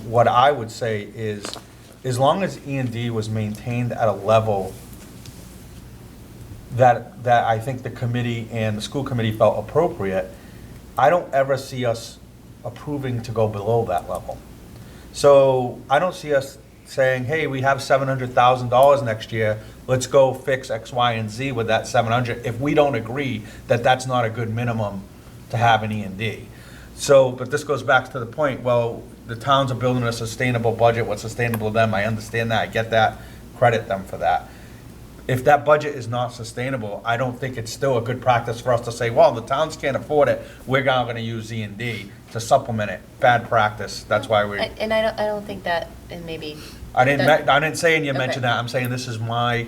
Speaker 3: what I would say is, as long as E&D was maintained at a level that I think the committee and the school committee felt appropriate, I don't ever see us approving to go below that level. So I don't see us saying, hey, we have $700,000 next year, let's go fix X, Y, and Z with that 700, if we don't agree that that's not a good minimum to have in E&D. So, but this goes back to the point, well, the towns are building a sustainable budget, what's sustainable to them, I understand that, I get that, credit them for that. If that budget is not sustainable, I don't think it's still a good practice for us to say, well, the towns can't afford it, we're now gonna use E&D to supplement it. Bad practice, that's why we,
Speaker 4: And I don't think that, and maybe.
Speaker 3: I didn't say you mentioned
Speaker 4: Okay.
Speaker 3: that, I'm saying this is my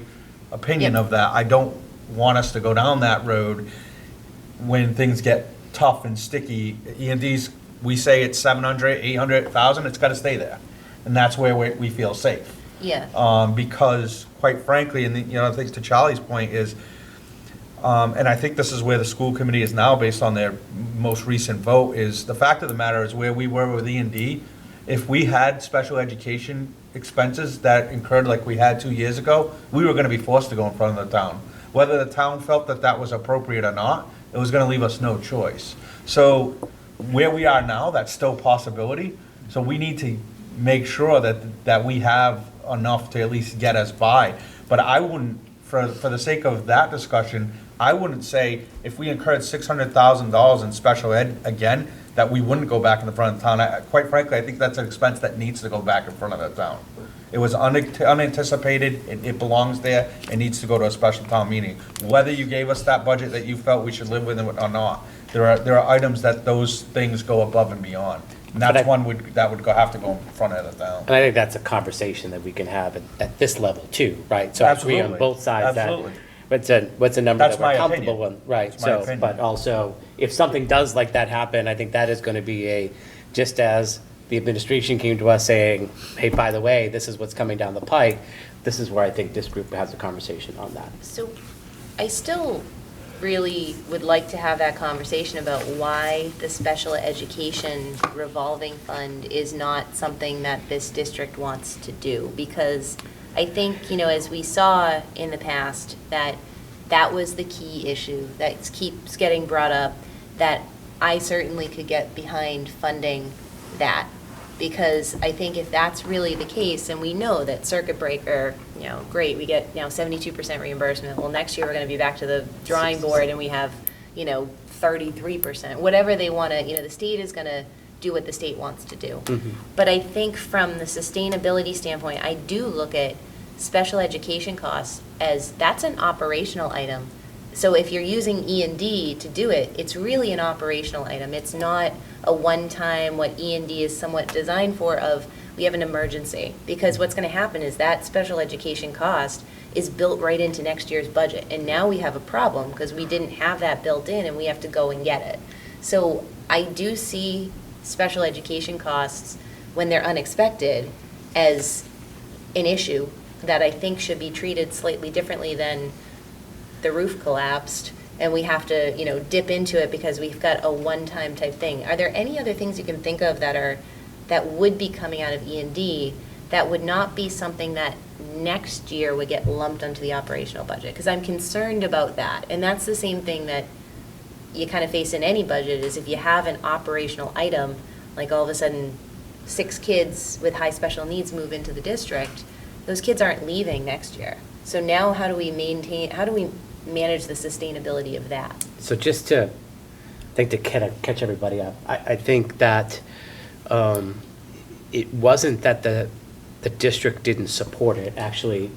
Speaker 3: opinion
Speaker 4: Yep.
Speaker 3: of that. I don't want us to go down that road when things get tough and sticky. E&D's, we say it's 700, 800,000, it's gotta stay there. And that's where we feel safe.
Speaker 4: Yeah.
Speaker 3: Because quite frankly, and I think to Charlie's point is, and I think this is where the school committee is now based on their most recent vote, is the fact of the matter is where we were with E&D, if we had special education expenses that incurred like we had 2 years ago, we were gonna be forced to go in front of the town. Whether the town felt that that was appropriate or not, it was gonna leave us no choice. So where we are now, that's still a possibility, so we need to make sure that we have enough to at least get us by. But I wouldn't, for the sake of that discussion, I wouldn't say if we incurred $600,000 in special ed again, that we wouldn't go back in the front of the town. Quite frankly, I think that's an expense that needs to go back in front of the town. It was unanticipated, it belongs there, it needs to go to a special town meeting. Whether you gave us that budget that you felt we should live with or not, there are items that those things go above and beyond. And
Speaker 1: But I-
Speaker 3: that's one that would have to go in front of the town.
Speaker 1: And I think that's a conversation that we can have at this level too, right? So I agree on
Speaker 3: Absolutely.
Speaker 1: both sides that,
Speaker 3: Absolutely.
Speaker 1: what's a number
Speaker 3: That's
Speaker 1: that we're
Speaker 3: my
Speaker 1: comfortable
Speaker 3: opinion.
Speaker 1: with, right?
Speaker 3: That's my
Speaker 1: So,
Speaker 3: opinion.
Speaker 1: but also, if something does like that happen, I think that is gonna be just as the administration came to us saying, hey, by the way, this is what's coming down the pike, this is where I think this group has a conversation on that.
Speaker 4: So I still really would like to have that conversation about why the special education revolving fund is not something that this district wants to do. Because I think, as we saw in the past, that was the key issue that keeps getting brought up, that I certainly could get behind funding that. Because I think if that's really the case, and we know that circuit breaker, great, we get now 72% reimbursement. Well, next year we're going to be back to the drawing board and we have, 33%. Whatever they want to, the state is going to do what the state wants to do. But I think from the sustainability standpoint, I do look at special education costs as that's an operational item. So if you're using E&D to do it, it's really an operational item. It's not a one-time, what E&D is somewhat designed for, of we have an emergency. Because what's going to happen is that special education cost is built right into next year's budget. And now we have a problem because we didn't have that built in and we have to go and get it. So I do see special education costs, when they're unexpected, as an issue that I think should be treated slightly differently than the roof collapsed and we have to, dip into it because we've got a one-time type thing. Are there any other things you can think of that would be coming out of E&D that would not be something that next year would get lumped onto the operational budget? Because I'm concerned about that. And that's the same thing that you kind of face in any budget, is if you have an operational item, like all of a sudden 6 kids with high special needs move into the district, those kids aren't leaving next year. So now how do we manage the sustainability of that?
Speaker 1: So just to think to catch everybody up, I think that it wasn't that the district didn't support it. Actually,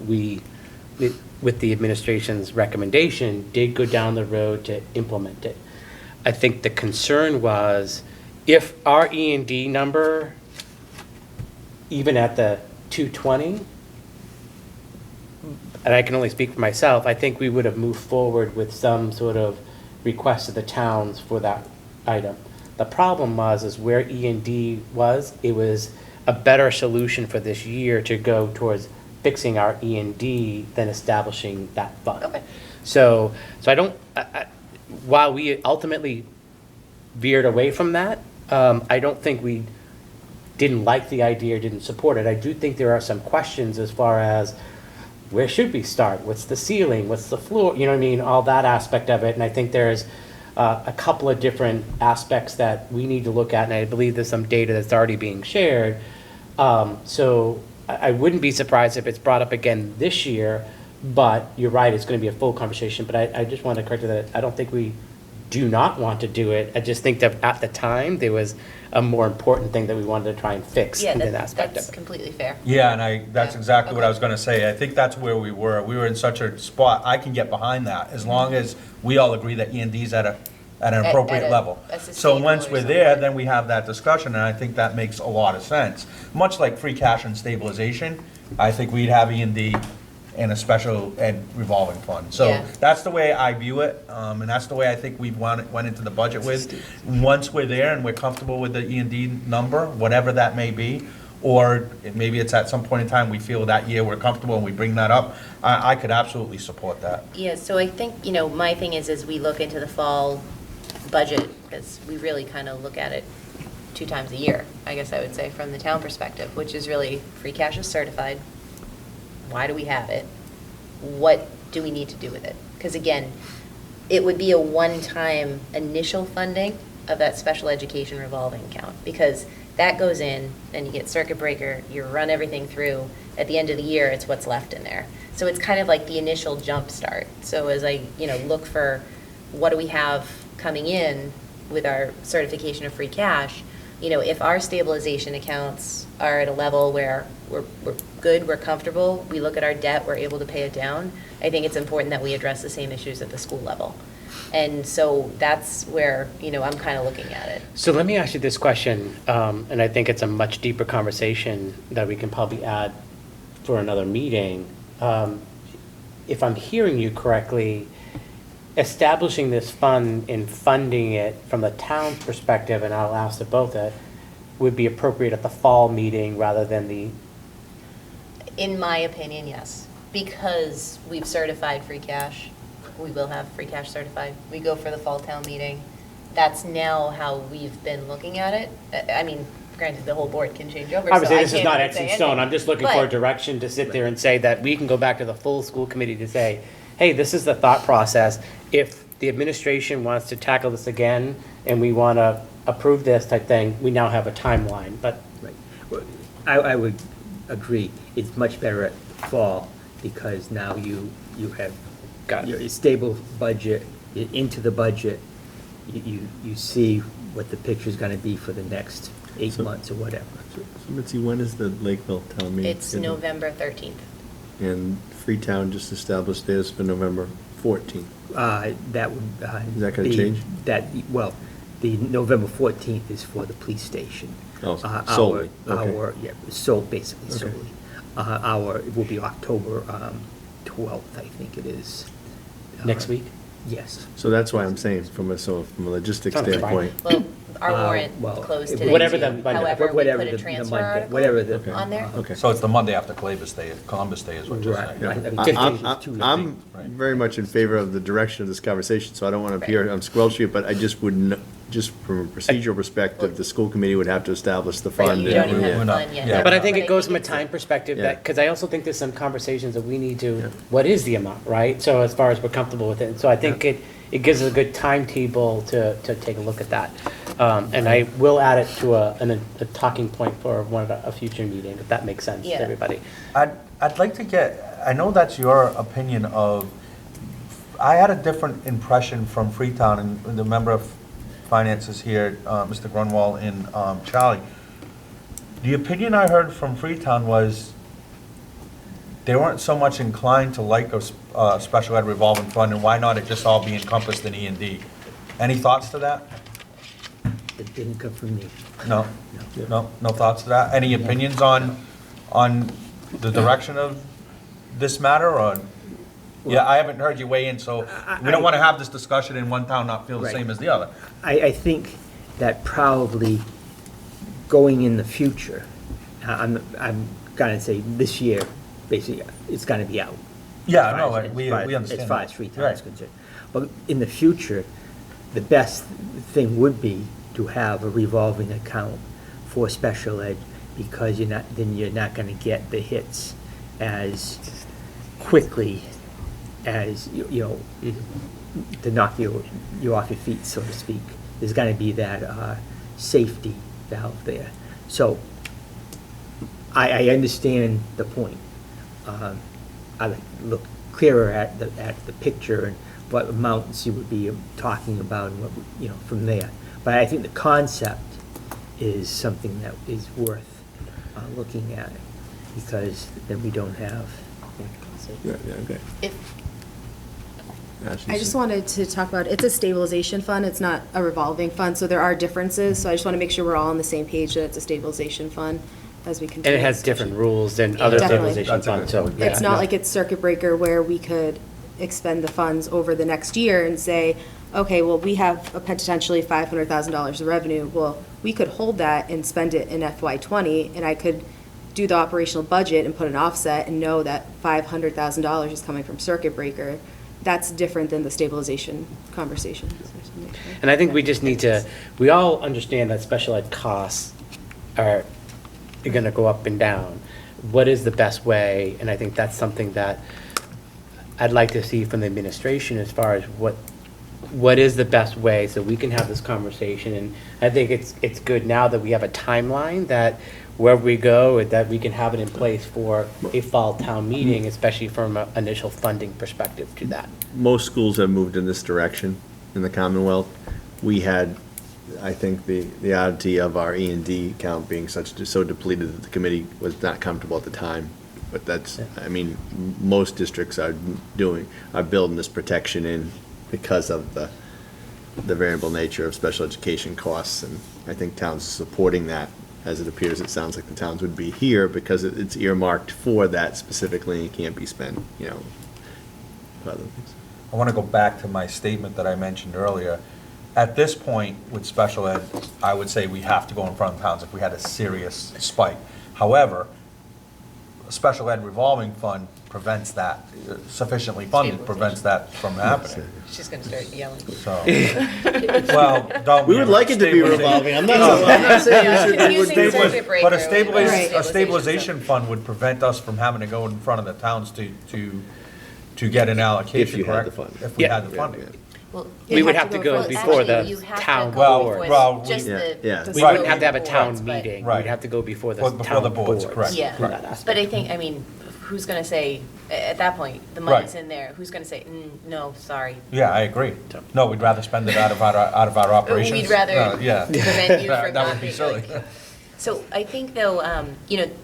Speaker 1: with the administration's recommendation, did go down the road to implement it. I think the concern was if our E&D number, even at the 220, and I can only speak for myself, I think we would have moved forward with some sort of request to the towns for that item. The problem is where E&D was, it was a better solution for this year to go towards fixing our E&D than establishing that fund.
Speaker 4: Okay.
Speaker 1: So I don't, while we ultimately veered away from that, I don't think we didn't like the idea, didn't support it. I do think there are some questions as far as where should we start? What's the ceiling? What's the floor? You know what I mean? All that aspect of it. And I think there's a couple of different aspects that we need to look at. And I believe there's some data that's already being shared. So I wouldn't be surprised if it's brought up again this year. But you're right, it's going to be a full conversation. But I just want to correct you that I don't think we do not want to do it. I just think that at the time, there was a more important thing that we wanted to try and fix
Speaker 4: Yeah,
Speaker 1: in that aspect
Speaker 4: that's
Speaker 1: of it.
Speaker 4: completely fair.
Speaker 3: Yeah, and that's
Speaker 4: Yeah.
Speaker 3: exactly what I
Speaker 4: Okay.
Speaker 3: was gonna say. I think that's where we were. We were in such a spot, I can get behind that, as long as we all agree that E&D's at an
Speaker 4: At
Speaker 3: appropriate level.
Speaker 4: a
Speaker 3: So
Speaker 4: sustainable
Speaker 3: once
Speaker 4: or
Speaker 3: we're there,
Speaker 4: something.
Speaker 3: then we have that discussion, and I think that makes a lot of sense. Much like free cash and stabilization, I think we'd have E&D and a special ed revolving fund. So
Speaker 4: Yeah.
Speaker 3: that's the way I view it, and that's the way I think we went into the budget with. Once we're there and we're comfortable with the E&D number, whatever that may be, or maybe it's at some point in time we feel that year we're comfortable and we bring that up, I could absolutely support that.
Speaker 4: Yeah, so I think, my thing is, as we look into the fall budget, because we really kind of look at it 2 times a year, I guess I would say, from the town perspective, which is really free cash is certified. Why do we have it? What do we need to do with it? Because again, it would be a one-time initial funding of that special education revolving account, because that goes in, then you get circuit breaker, you run everything through, at the end of the year, it's what's left in there. So it's kind of like the initial jump start. So as I, look for what do we have coming in with our certification of free cash, if our stabilization accounts are at a level where we're good, we're comfortable, we look at our debt, we're able to pay it down, I think it's important that we address the same issues at the school level. And so that's where, I'm kind of looking at it.
Speaker 1: So let me ask you this question, and I think it's a much deeper conversation that we can probably add for another meeting. If I'm hearing you correctly, establishing this fund and funding it from the town's perspective, and I'll ask the both, would be appropriate at the fall meeting rather than the,
Speaker 4: In my opinion, yes, because we've certified free cash. We will have free cash certified. We go for the fall town meeting. That's now how we've been looking at it. I mean, granted, the whole board can change over, so I
Speaker 1: obviously, this is
Speaker 4: can't
Speaker 1: not
Speaker 4: even
Speaker 1: X
Speaker 4: say
Speaker 1: in stone.
Speaker 4: anything.
Speaker 1: I'm just looking for a
Speaker 4: But-
Speaker 1: direction to sit there and say that we can go back to the full school committee to say, hey, this is the thought process. If the administration wants to tackle this again and we want to approve this type thing, we now have a timeline, but
Speaker 6: Right. Well, I would agree. It's much better at fall because now you have
Speaker 1: Got it.
Speaker 6: your stable budget, into the budget. You see what the picture's going to be for the next 8
Speaker 2: So-
Speaker 6: months or whatever.
Speaker 2: So Mitzi, when is the Lakeville town meeting?
Speaker 4: It's
Speaker 2: scheduled?
Speaker 4: November 13th.
Speaker 2: And Freetown just established theirs for November 14th.
Speaker 6: That would.
Speaker 2: Is that gonna
Speaker 6: be-
Speaker 2: change?
Speaker 6: Well, the November 14th is for the police station.
Speaker 2: Oh,
Speaker 6: Our-
Speaker 2: solely, okay.
Speaker 6: Basically
Speaker 2: Okay.
Speaker 6: solely. It will be October 12th, I think it is.
Speaker 1: next week?
Speaker 6: Yes.
Speaker 2: So that's why I'm saying, from a logistics
Speaker 1: Sounds fine.
Speaker 2: standpoint.
Speaker 4: Well, our warrant
Speaker 6: Well,
Speaker 4: closed
Speaker 6: it-
Speaker 4: today.
Speaker 1: Whatever
Speaker 4: too.
Speaker 1: the budget-
Speaker 4: However, we
Speaker 6: whatever
Speaker 4: put a
Speaker 6: the
Speaker 4: transfer
Speaker 6: Monday-
Speaker 4: article
Speaker 6: whatever the-
Speaker 2: Okay.
Speaker 4: on there.
Speaker 2: Okay.
Speaker 3: So it's the Monday after Columbus Day is what you're
Speaker 6: Right.
Speaker 3: saying.
Speaker 2: Yeah.
Speaker 6: I mean,
Speaker 2: I-
Speaker 6: 15
Speaker 2: I'm-
Speaker 6: is too
Speaker 2: I'm
Speaker 6: late.
Speaker 3: Right.
Speaker 2: very much in favor of the direction of this conversation, so I don't want to appear,
Speaker 4: Right.
Speaker 2: I'm squelching it, but I just wouldn't, just from a procedural perspective, the school committee would have to establish the
Speaker 4: Right,
Speaker 2: fund.
Speaker 4: you don't even
Speaker 2: Yeah.
Speaker 4: have
Speaker 3: We're
Speaker 4: a
Speaker 3: not-
Speaker 4: fund yet.
Speaker 3: yeah.
Speaker 1: But I think it goes from a
Speaker 4: it's
Speaker 1: time perspective
Speaker 2: Yeah.
Speaker 1: that, because I also think there's some conversations that we need
Speaker 2: Yeah.
Speaker 1: to, what is the amount, right? So as far as we're comfortable with it. So I think it gives us a good timetable to take a look at that. And I will add it to a talking point for a future meeting, if that makes sense to
Speaker 4: Yeah.
Speaker 1: everybody.
Speaker 3: I'd like to get, I know that's your opinion of, I had a different impression from Freetown and the member of Finance is here, Mr. Grunwald and Charlie. The opinion I heard from Freetown was they weren't so much inclined to like a special ed revolving fund, and why not it just all be encompassed in E&D? Any thoughts to that?
Speaker 6: It didn't come from me.
Speaker 3: No? No thoughts to that? Any opinions on the direction of this matter, or? Yeah, I haven't heard you weigh in, so we don't want to have this discussion and one town not feel the
Speaker 6: Right.
Speaker 3: same as the other.
Speaker 6: I think that probably going in the future, I'm gonna say this year, basically, it's gonna be out.
Speaker 3: Yeah,
Speaker 6: As
Speaker 3: no,
Speaker 6: far as-
Speaker 3: we understand
Speaker 6: As far
Speaker 3: that.
Speaker 6: as Freetown
Speaker 3: Right.
Speaker 6: is concerned. But in the future, the best thing would be to have a revolving account for special ed, because then you're not gonna get the hits as quickly as, you know, to knock you off your feet, so to speak. There's gonna be that safety valve there. So I understand the point. I would look clearer at the picture and what amounts you would be talking about and what, you know, from there. But I think the concept is something that is worth looking at, because then we don't have.
Speaker 2: Yeah, okay.
Speaker 4: If,
Speaker 2: Ashley,
Speaker 5: I just wanted to talk about, it's a stabilization fund, it's not a revolving fund, so there are differences, so I just want to make sure we're all on the same page that it's a stabilization fund as we
Speaker 1: And
Speaker 5: continue.
Speaker 1: it has different rules than other
Speaker 5: Definitely.
Speaker 1: stabilization
Speaker 3: That's a
Speaker 1: funds,
Speaker 3: good
Speaker 1: so.
Speaker 3: point.
Speaker 1: yeah,
Speaker 5: It's not
Speaker 1: no.
Speaker 5: like it's circuit breaker where we could expend the funds over the next year and say, okay, well, we have a potentially $500,000 of revenue. Well, we could hold that and spend it in FY '20, and I could do the operational budget and put an offset and know that $500,000 is coming from circuit breaker. That's different than the stabilization conversation.
Speaker 1: And I think we just need to, we all understand that special ed costs are going to go up and down. What is the best way? And I think that's something that I'd like to see from the administration as far as what is the best way so we can have this conversation. And I think it's good now that we have a timeline that wherever we go, that we can have it in place for a fall town meeting, especially from an initial funding perspective to that.
Speaker 2: Most schools have moved in this direction in the Commonwealth. We had, I think, the oddity of our E&D account being so depleted that the committee was not comfortable at the time. But that's, I mean, most districts are building this protection in because of the variable nature of special education costs. And I think towns are supporting that, as it appears, it sounds like the towns would be here because it's earmarked for that specifically and can't be spent, you know, for other things.
Speaker 3: I want to go back to my statement that I mentioned earlier. At this point with special ed, I would say we have to go in front of towns if we had a serious spike. However, a special ed revolving fund prevents that, sufficiently funded prevents that from happening.
Speaker 4: she's gonna start yelling.
Speaker 3: So, well, don't.
Speaker 2: We would like it to be revolving. I'm not saying we should.
Speaker 4: Using circuit breaker.
Speaker 3: But a
Speaker 5: Right.
Speaker 3: stabilization fund would prevent us from having to go in front of the towns to get an allocation,
Speaker 2: If you had
Speaker 3: correct?
Speaker 2: the fund.
Speaker 3: If we
Speaker 1: Yeah.
Speaker 3: had the funding.
Speaker 4: Well,
Speaker 1: We would have to go
Speaker 4: well,
Speaker 1: before
Speaker 4: actually,
Speaker 1: the
Speaker 4: you have to
Speaker 1: town
Speaker 4: go
Speaker 3: Well,
Speaker 1: board.
Speaker 3: well,
Speaker 4: with just
Speaker 3: we-
Speaker 4: the.
Speaker 2: Yeah.
Speaker 4: the
Speaker 1: We
Speaker 3: Right.
Speaker 1: wouldn't have to have a
Speaker 4: boards,
Speaker 1: town
Speaker 4: but-
Speaker 1: meeting.
Speaker 3: Right.
Speaker 1: We'd have to go before the
Speaker 3: Before
Speaker 1: town
Speaker 3: the boards,
Speaker 1: board.
Speaker 3: correct.
Speaker 4: Yeah,
Speaker 1: from that aspect.
Speaker 4: but I think, I mean, who's gonna say, at that point, the money's
Speaker 3: Right.
Speaker 4: in there, who's gonna say, no, sorry.
Speaker 3: Yeah, I agree. No, we'd rather spend it out of our operations.
Speaker 4: We'd rather
Speaker 3: Yeah.
Speaker 4: prevent you
Speaker 3: That-
Speaker 4: from
Speaker 3: that
Speaker 4: not
Speaker 3: would be
Speaker 4: being
Speaker 3: silly.
Speaker 4: like. So I think though,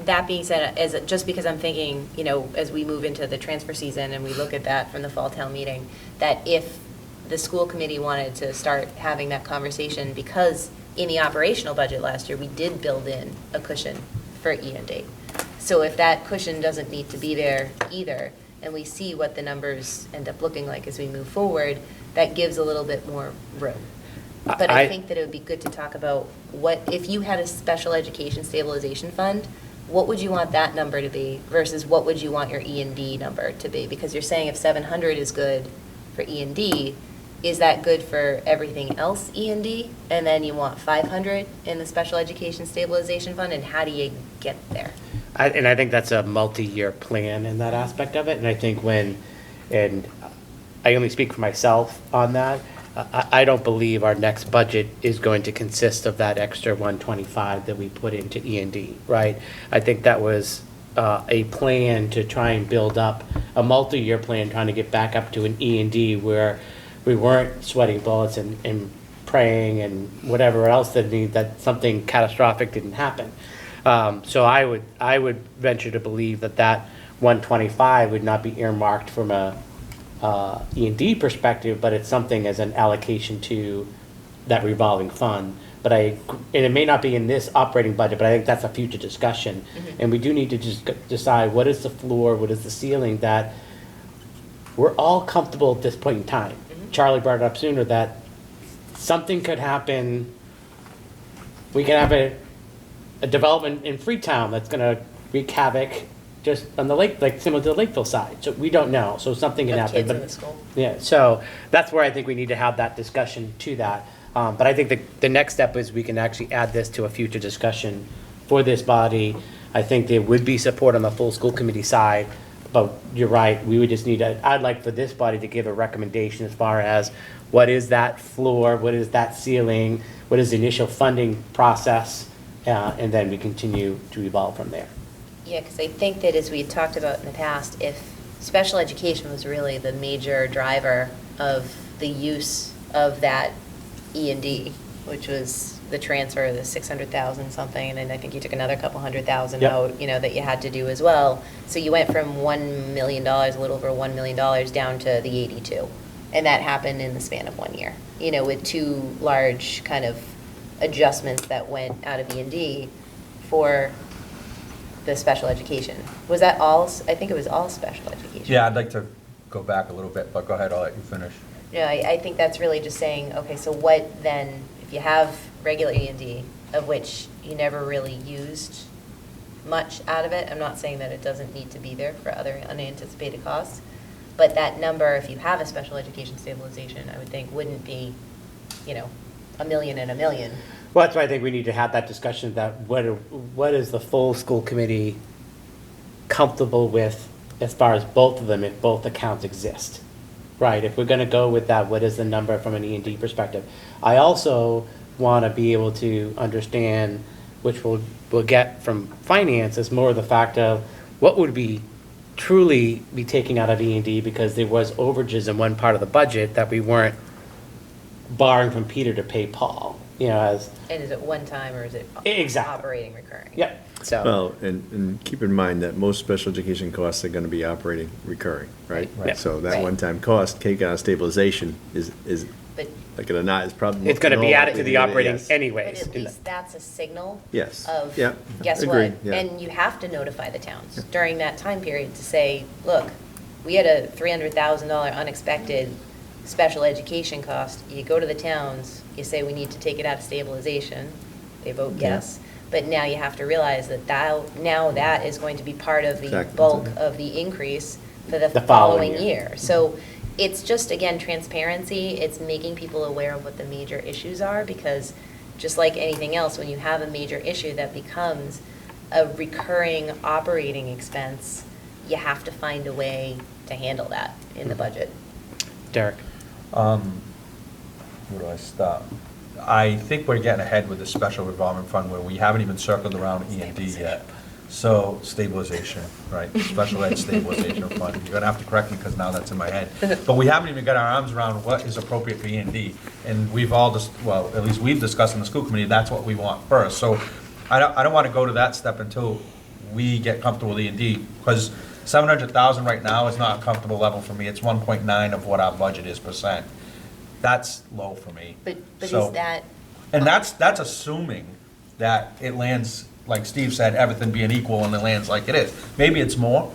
Speaker 4: that being said, just because I'm thinking, as we move into the transfer season and we look at that from the fall town meeting, that if the school committee wanted to start having that conversation, because in the operational budget last year, we did build in a cushion for E&D. So if that cushion doesn't need to be there either, and we see what the numbers end up looking like as we move forward, that gives a little bit more room. But I think that it would be good to talk about if you had a special education stabilization fund, what would you want that number to be versus what would you want your E&D number to be? Because you're saying if 700 is good for E&D, is that good for everything else E&D? And then you want 500 in the special education stabilization fund, and how do you get there?
Speaker 1: And I think that's a multi-year plan in that aspect of it. And I think and I only speak for myself on that, I don't believe our next budget is going to consist of that extra 125 that we put into E&D, right? I think that was a plan to try and build up a multi-year plan, trying to get back up to an E&D where we weren't sweating bullets and praying and whatever else that something catastrophic didn't happen. So I would venture to believe that 125 would not be earmarked from a E&D perspective, but it's something as an allocation to that revolving fund. But and it may not be in this operating budget, but I think that's a future discussion. And we do need to just decide what is the floor, what is the ceiling that we're all comfortable at this point in time. Charlie brought it up sooner that something could happen. We can have a development in Freetown that's gonna wreak havoc just on the lake, like similar to the Lakeville side. So we don't know, so something can
Speaker 4: Of
Speaker 1: happen.
Speaker 4: kids in
Speaker 1: but-
Speaker 4: the school.
Speaker 1: Yeah, so that's where I think we need to have that discussion to that. But I think the next step is we can actually add this to a future discussion for this body. I think there would be support on the full school committee side, but you're right, we would just need I'd like for this body to give a recommendation as far as what is that floor, what is that ceiling, what is the initial funding process, and then we continue to evolve from there.
Speaker 4: Yeah, because I think that as we had talked about in the past, if special education was really the major driver of the use of that E&D, which was the transfer of the 600,000 something, and then I think you took another couple $100,000
Speaker 1: Yep.
Speaker 4: out, that you had to do as well. So you went from $1 million, a little over $1 million, down to the 82. And that happened in the span of 1 year, with two large kind of adjustments that went out of E&D for the special education. Was that all, I think it was all special education.
Speaker 3: Yeah, I'd like to go back a little bit, but go ahead, I'll let you finish.
Speaker 4: I think that's really just saying, okay, so what then, if you have regular E&D, of which you never really used much out of it, I'm not saying that it doesn't need to be there for other unanticipated costs, but that number, if you have a special education stabilization, I would think wouldn't be, $1 million and $1 million.
Speaker 1: Well, that's why I think we need to have that discussion that what is the full school committee comfortable with as far as both of them, if both accounts exist? Right, if we're gonna go with that, what is the number from an E&D perspective? I also wanna be able to understand, which we'll get from finance, is more of the fact of what would we truly be taking out of E&D because there was overages in one part of the budget that we weren't borrowing from Peter to pay Paul, as.
Speaker 4: And is it one time or is it
Speaker 1: Exactly.
Speaker 4: operating recurring?
Speaker 1: Yep, so.
Speaker 2: Well, and keep in mind that most special education costs are gonna be operating recurring, right?
Speaker 1: Right.
Speaker 2: So that
Speaker 4: Right.
Speaker 2: one-time cost, taken out of stabilization is,
Speaker 4: But
Speaker 2: like it or not, is probably.
Speaker 1: It's gonna be
Speaker 2: more
Speaker 1: added to
Speaker 2: likely
Speaker 1: the
Speaker 2: than it
Speaker 1: operating
Speaker 2: is.
Speaker 4: But
Speaker 1: anyways.
Speaker 4: at least that's a signal
Speaker 2: Yes.
Speaker 4: of,
Speaker 2: Yeah.
Speaker 4: guess
Speaker 2: Agreed,
Speaker 4: what?
Speaker 2: yeah.
Speaker 4: And you have to notify the towns during that time period to say, look, we had a $300,000 unexpected special education cost. You go to the towns, you say we need to take it out of stabilization, they vote yes. But now you have to realize that now that is going to be part of the
Speaker 2: Exactly.
Speaker 4: bulk of the increase for the
Speaker 1: The following
Speaker 4: following year. So it's just, again, transparency, it's making people aware of what the major issues are, because just like anything else, when you have a major issue that becomes a recurring operating expense, you have to find a way to handle that in the budget.
Speaker 1: Derek.
Speaker 3: Where do I stop? I think we're getting ahead with the special revolving fund where we haven't even circled around E&D yet. So stabilization, right? Special ed stabilization fund. You're gonna have to correct me because now that's in my head. But we haven't even got our arms around what is appropriate for E&D. And we've all just, well, at least we've discussed in the school committee, that's what we want first. So I don't want to go to that step until we get comfortable with E&D, because 700,000 right now is not a comfortable level for me. It's 1.9 of what our budget is %. That's low for me.
Speaker 4: But
Speaker 3: So-
Speaker 4: is that,
Speaker 3: And that's assuming that it lands, like Steve said, everything being equal and it lands like it is. Maybe it's more,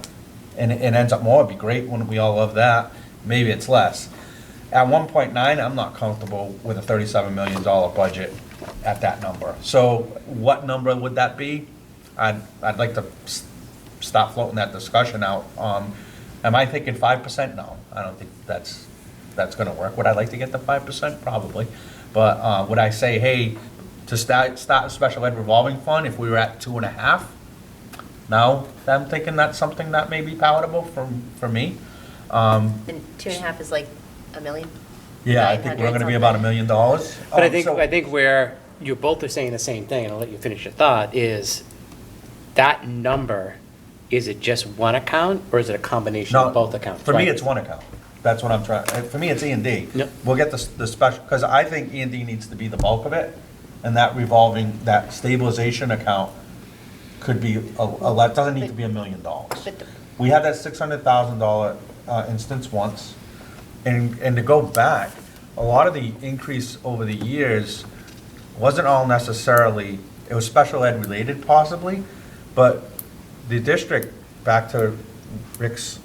Speaker 3: and it ends up more, it'd be great, wouldn't we all love that? Maybe it's less. At 1.9, I'm not comfortable with a $37 million budget at that number. So what number would that be? I'd like to stop floating that discussion out. Am I thinking 5%? No, I don't think that's gonna work. Would I like to get the 5%? Probably. But would I say, hey, to start a special ed revolving fund if we were at 2.5? No, I'm thinking that's something that may be palatable for me.
Speaker 4: and 2.5 is like $1 million?
Speaker 3: Yeah, I think we're gonna be about $1 million.
Speaker 1: But I think where you both are saying the same thing, and I'll let you finish your thought, is that number, is it just one account, or is it a combination of both accounts?
Speaker 3: For me,
Speaker 1: right?
Speaker 3: it's one account. That's what I'm trying, for me, it's E&D.
Speaker 1: Yep.
Speaker 3: We'll get the special, because I think E&D needs to be the bulk of it, and that revolving, that stabilization account could be a lot, doesn't need to be $1 million.
Speaker 4: But the-
Speaker 3: We had that $600,000 instance once, and to go back, a lot of the increase over the years wasn't all necessarily, it was special ed related possibly, but the district, back to Rick's,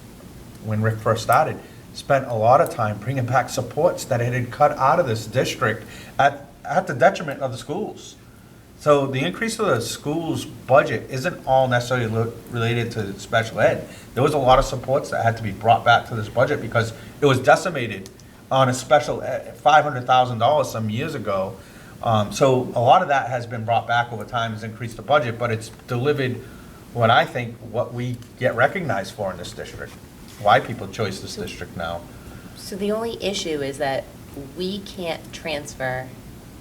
Speaker 3: when Rick first started, spent a lot of time bringing back supports that it had cut out of this district at the detriment of the schools. So the increase of the school's budget isn't all necessarily related to special ed. There was a lot of supports that had to be brought back to this budget because it was decimated on a special ed, $500,000 some years ago. So a lot of that has been brought back over time, has increased the budget, but it's delivered what I think, what we get recognized for in this district, why people choose this district now.
Speaker 4: So the only issue is that we can't transfer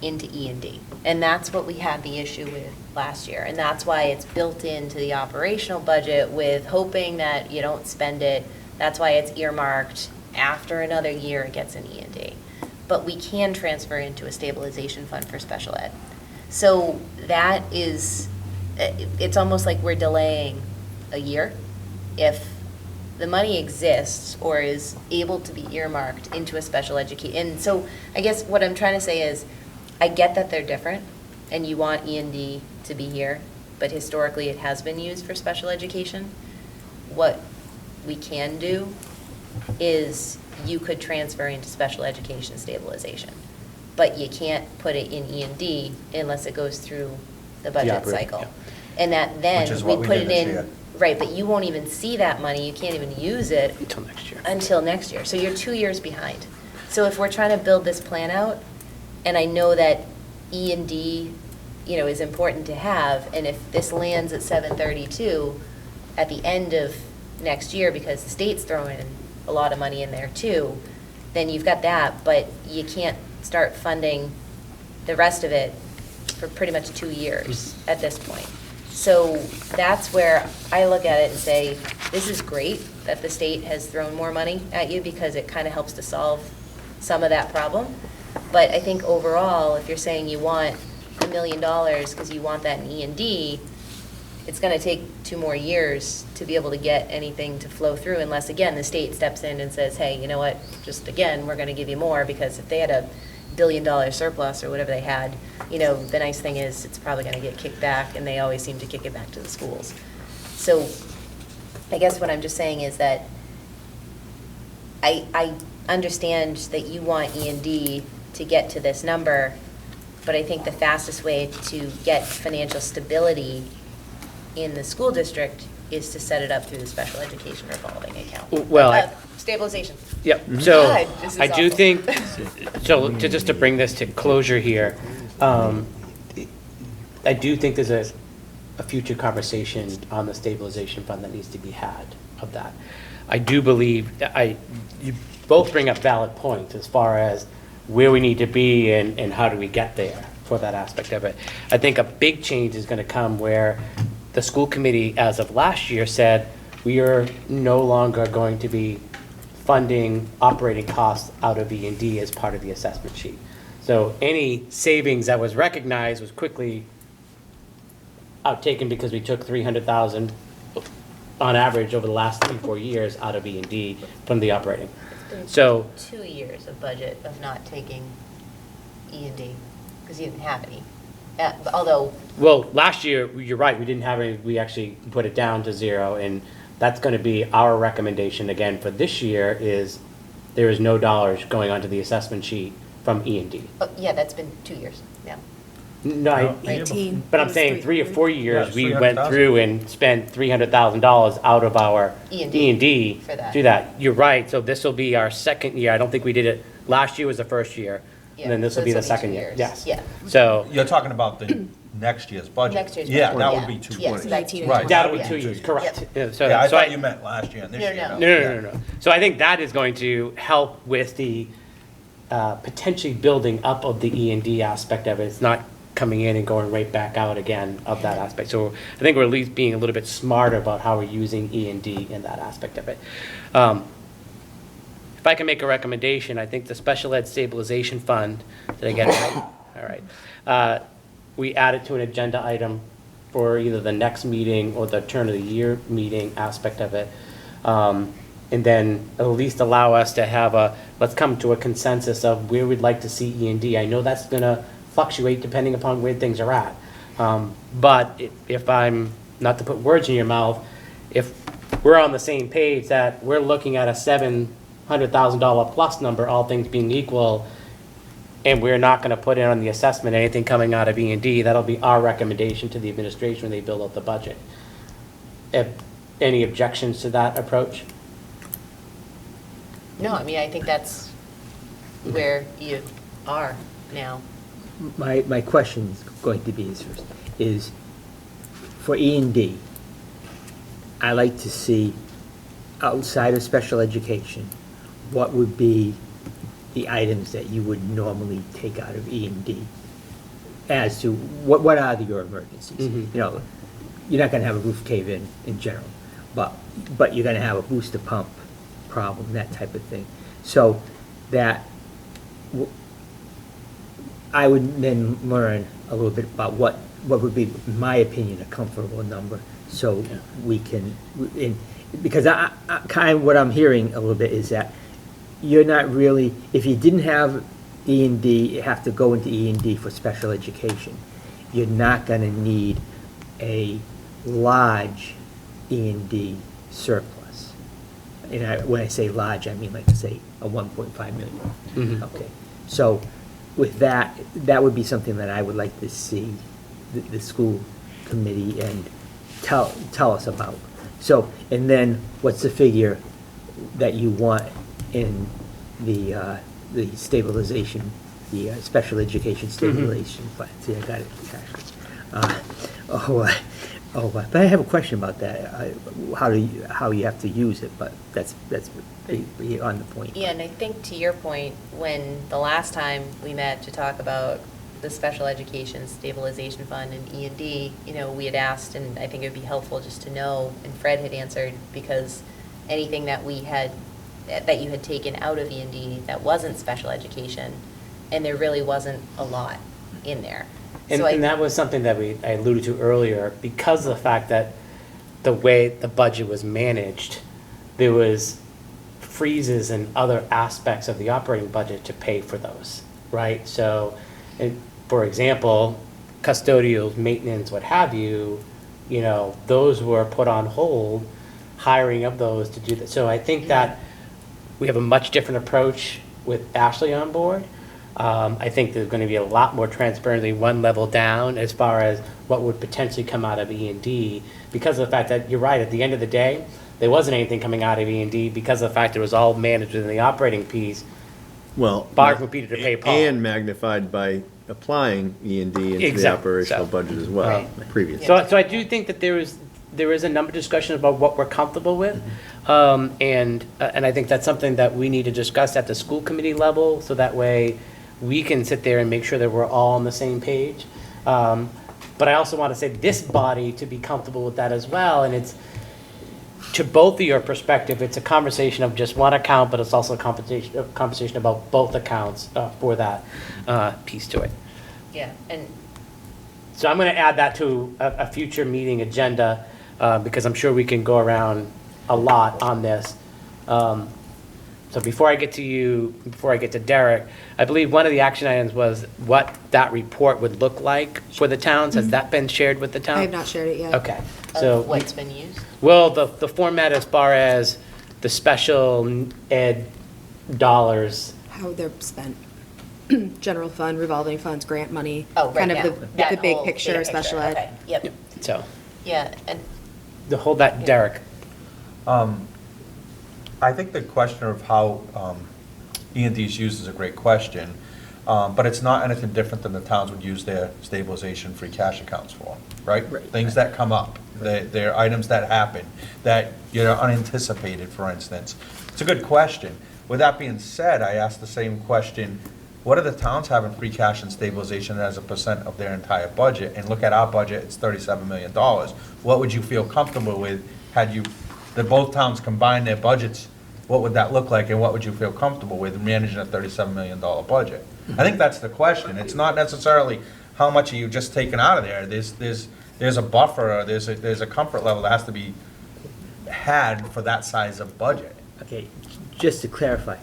Speaker 4: into E&D. And that's what we had the issue with last year. And that's why it's built into the operational budget with hoping that you don't spend it. That's why it's earmarked after another year it gets an E&D. But we can transfer into a stabilization fund for special ed. So that is, it's almost like we're delaying a year. If the money exists or is able to be earmarked into a special education. And so I guess what I'm trying to say is, I get that they're different and you want E&D to be here, but historically it has been used for special education. What we can do is you could transfer into special education stabilization, but you can't put it in E&D unless it goes through the budget
Speaker 1: operating,
Speaker 4: cycle.
Speaker 1: yeah.
Speaker 4: And that then
Speaker 3: Which is
Speaker 4: we
Speaker 3: what we
Speaker 4: put
Speaker 3: did
Speaker 4: it
Speaker 3: this year.
Speaker 4: in, right, but you won't even see that money, you can't even use it
Speaker 1: Until next year.
Speaker 4: until next year. So you're 2 years behind. So if we're trying to build this plan out, and I know that E&D, is important to have, and if this lands at 732 at the end of next year, because the state's throwing in a lot of money in there too, then you've got that, but you can't start funding the rest of it for pretty much 2 years at this point. So that's where I look at it and say, this is great that the state has thrown more money at you because it kind of helps to solve some of that problem. But I think overall, if you're saying you want $1 million because you want that in E&D, it's going to take 2 more years to be able to get anything to flow through unless, again, the state steps in and says, hey, you know what, just again, we're going to give you more, because if they had a $1 billion surplus or whatever they had, the nice thing is it's probably going to get kicked back, and they always seem to kick it back to the schools. So I guess what I'm just saying is that I understand that you want E&D to get to this number, but I think the fastest way to get financial stability in the school district is to set it up through the special education revolving account.
Speaker 1: Well,
Speaker 4: Stabilization.
Speaker 1: Yep, so
Speaker 4: God, this is
Speaker 1: I do
Speaker 4: awful.
Speaker 1: think, so just to bring this to closure here, I do think there's a future conversation on the stabilization fund that needs to be had of that. I do believe, you both bring up valid points as far as where we need to be and how do we get there for that aspect of it. I think a big change is going to come where the school committee, as of last year, said we are no longer going to be funding operating costs out of E&D as part of the assessment sheet. So any savings that was recognized was quickly outtaken because we took 300,000 on average over the last 3-4 years out of E&D from the operating. So
Speaker 4: 2 years of budget of not taking E&D, because you didn't have any. Although,
Speaker 1: well, last year, you're right, we didn't have any, we actually put it down to 0, and that's gonna be our recommendation again for this year is there is no dollars going onto the assessment sheet from E&D.
Speaker 4: yeah, that's been 2 years now.
Speaker 1: No,
Speaker 5: 19.
Speaker 1: but I'm
Speaker 5: It was
Speaker 1: saying 3 or 4 years,
Speaker 3: Yeah,
Speaker 1: we went
Speaker 3: 300,000.
Speaker 1: through and spent $300,000 out of our
Speaker 4: E&D
Speaker 1: E&D
Speaker 4: for that.
Speaker 1: to that. You're right, so this will be our second year, I don't think we did it, last year was the first year, and then
Speaker 4: Yeah,
Speaker 1: this
Speaker 4: so
Speaker 1: will be the
Speaker 4: this'll be
Speaker 1: second
Speaker 4: 2
Speaker 1: year,
Speaker 4: years.
Speaker 1: yes.
Speaker 4: Yeah.
Speaker 1: So,
Speaker 3: You're talking about the next year's budget?
Speaker 4: Next year's
Speaker 3: Yeah,
Speaker 4: budget,
Speaker 3: that
Speaker 4: yeah.
Speaker 3: would be 2
Speaker 4: Yes,
Speaker 3: years.
Speaker 4: that's
Speaker 5: 19
Speaker 3: Right.
Speaker 1: that'll be
Speaker 4: Yeah.
Speaker 1: 2 years,
Speaker 3: Yep.
Speaker 1: correct. Yeah, so
Speaker 3: Yeah, I
Speaker 1: so
Speaker 3: thought you meant last year and this
Speaker 4: No,
Speaker 3: year.
Speaker 4: no.
Speaker 1: No. So I think that is going to help with the potentially building up of the E&D aspect of it. It's not coming in and going right back out again of that aspect. So I think we're at least being a little bit smarter about how we're using E&D in that aspect of it. If if I can make a recommendation, I think the Special Ed Stabilization Fund, did I get it right? All right. We add it to an agenda item for either the next meeting or the turn of the year meeting aspect of it. And then at least allow us to have let's come to a consensus of where we'd like to see E&D. I know that's gonna fluctuate depending upon where things are at. But if I'm, not to put words in your mouth, if we're on the same page that we're looking at a $700,000 plus number, all things being equal, and we're not gonna put in on the assessment anything coming out of E&D, that'll be our recommendation to the administration when they build out the budget. Any objections to that approach?
Speaker 4: No, I mean, I think that's where you are now.
Speaker 6: My question is going to be is for E&D, I like to see outside of special education, what would be the items that you would normally take out of E&D as to what are your emergencies?
Speaker 1: Mhm.
Speaker 6: You know, you're not gonna have a roof cave in general, but you're gonna have a booster pump problem, that type of thing. So that I would then learn a little bit about what would be, in my opinion, a comfortable number, so we can, because I kind of what I'm hearing a little bit is that you're not really, if you didn't have E&D, you have to go into E&D for special education. You're not gonna need a large E&D surplus. And when I say large, I mean like, say, a 1.5 million.
Speaker 1: Mhm.
Speaker 6: Okay, so with that, that would be something that I would like to see the school committee and tell us about. So, and then what's the figure that you want in the stabilization, the special education stabilization fund? See, I got it. But I have a question about that, how you have to use it, but that's on the point.
Speaker 4: Yeah, and I think to your point, when the last time we met to talk about the Special Education Stabilization Fund and E&D, you know, we had asked, and I think it would be helpful just to know, and Fred had answered, because anything that you had taken out of E&D that wasn't special education, and there really wasn't a lot in there.
Speaker 1: And that was something that I alluded to earlier, because of the fact that the way the budget was managed, there was freezes in other aspects of the operating budget to pay for those, right? So, for example, custodial, maintenance, what have you, you know, those were put on hold, hiring of those to do that. So I think that we have a much different approach with Ashley on board. I think there's going to be a lot more transparency, one level down, as far as what would potentially come out of E&D, because of the fact that, you're right, at the end of the day, there wasn't anything coming out of E&D because of the fact it was all managed within the operating piece.
Speaker 2: Well,
Speaker 1: Barb from Peter to pay Paul.
Speaker 2: and magnified by applying E&D into the
Speaker 1: Exactly.
Speaker 2: operational
Speaker 1: So-
Speaker 2: budget as well,
Speaker 1: Right.
Speaker 2: previously.
Speaker 1: So I do think that there is a number of discussions about what we're comfortable with. And I think that's something that we need to discuss at the school committee level, so that way we can sit there and make sure that we're all on the same page. But I also want to say this body to be comfortable with that as well. And it's, to both of your perspective, it's a conversation of just one account, but it's also a conversation about both accounts for that piece to it.
Speaker 4: Yeah, and
Speaker 1: So I'm going to add that to a future meeting agenda, because I'm sure we can go around a lot on this. So before I get to you, before I get to Derek, I believe one of the action items was what that report would look like for the towns. Has that been shared with the town?
Speaker 5: I have not shared it yet.
Speaker 1: Okay, so.
Speaker 4: of what's been used.
Speaker 1: Well, the format as far as the special ed dollars.
Speaker 5: How they're spent. General fund, revolving funds, grant money.
Speaker 4: Oh, right
Speaker 5: Kind
Speaker 4: now.
Speaker 5: of the
Speaker 4: That
Speaker 5: big
Speaker 4: whole
Speaker 5: picture of special ed.
Speaker 4: Okay, yep,
Speaker 1: So,
Speaker 4: yeah, and
Speaker 1: to hold that, Derek.
Speaker 3: I think the question of how E&D is used is a great question, but it's not anything different than the towns would use their stabilization free cash accounts for, right?
Speaker 6: Right.
Speaker 3: Things that come up, they're items that happen, that you're unanticipated, for instance. It's a good question. With that being said, I asked the same question, what do the towns have in free cash and stabilization as a percent of their entire budget? And look at our budget, it's $37 million. What would you feel comfortable with had both towns combined their budgets what would that look like, and what would you feel comfortable with managing a $37 million budget? I think that's the question. It's not necessarily how much are you just taking out of there. There's a buffer, or there's a comfort level that has to be had for that size of budget.
Speaker 6: Okay, just to clarify,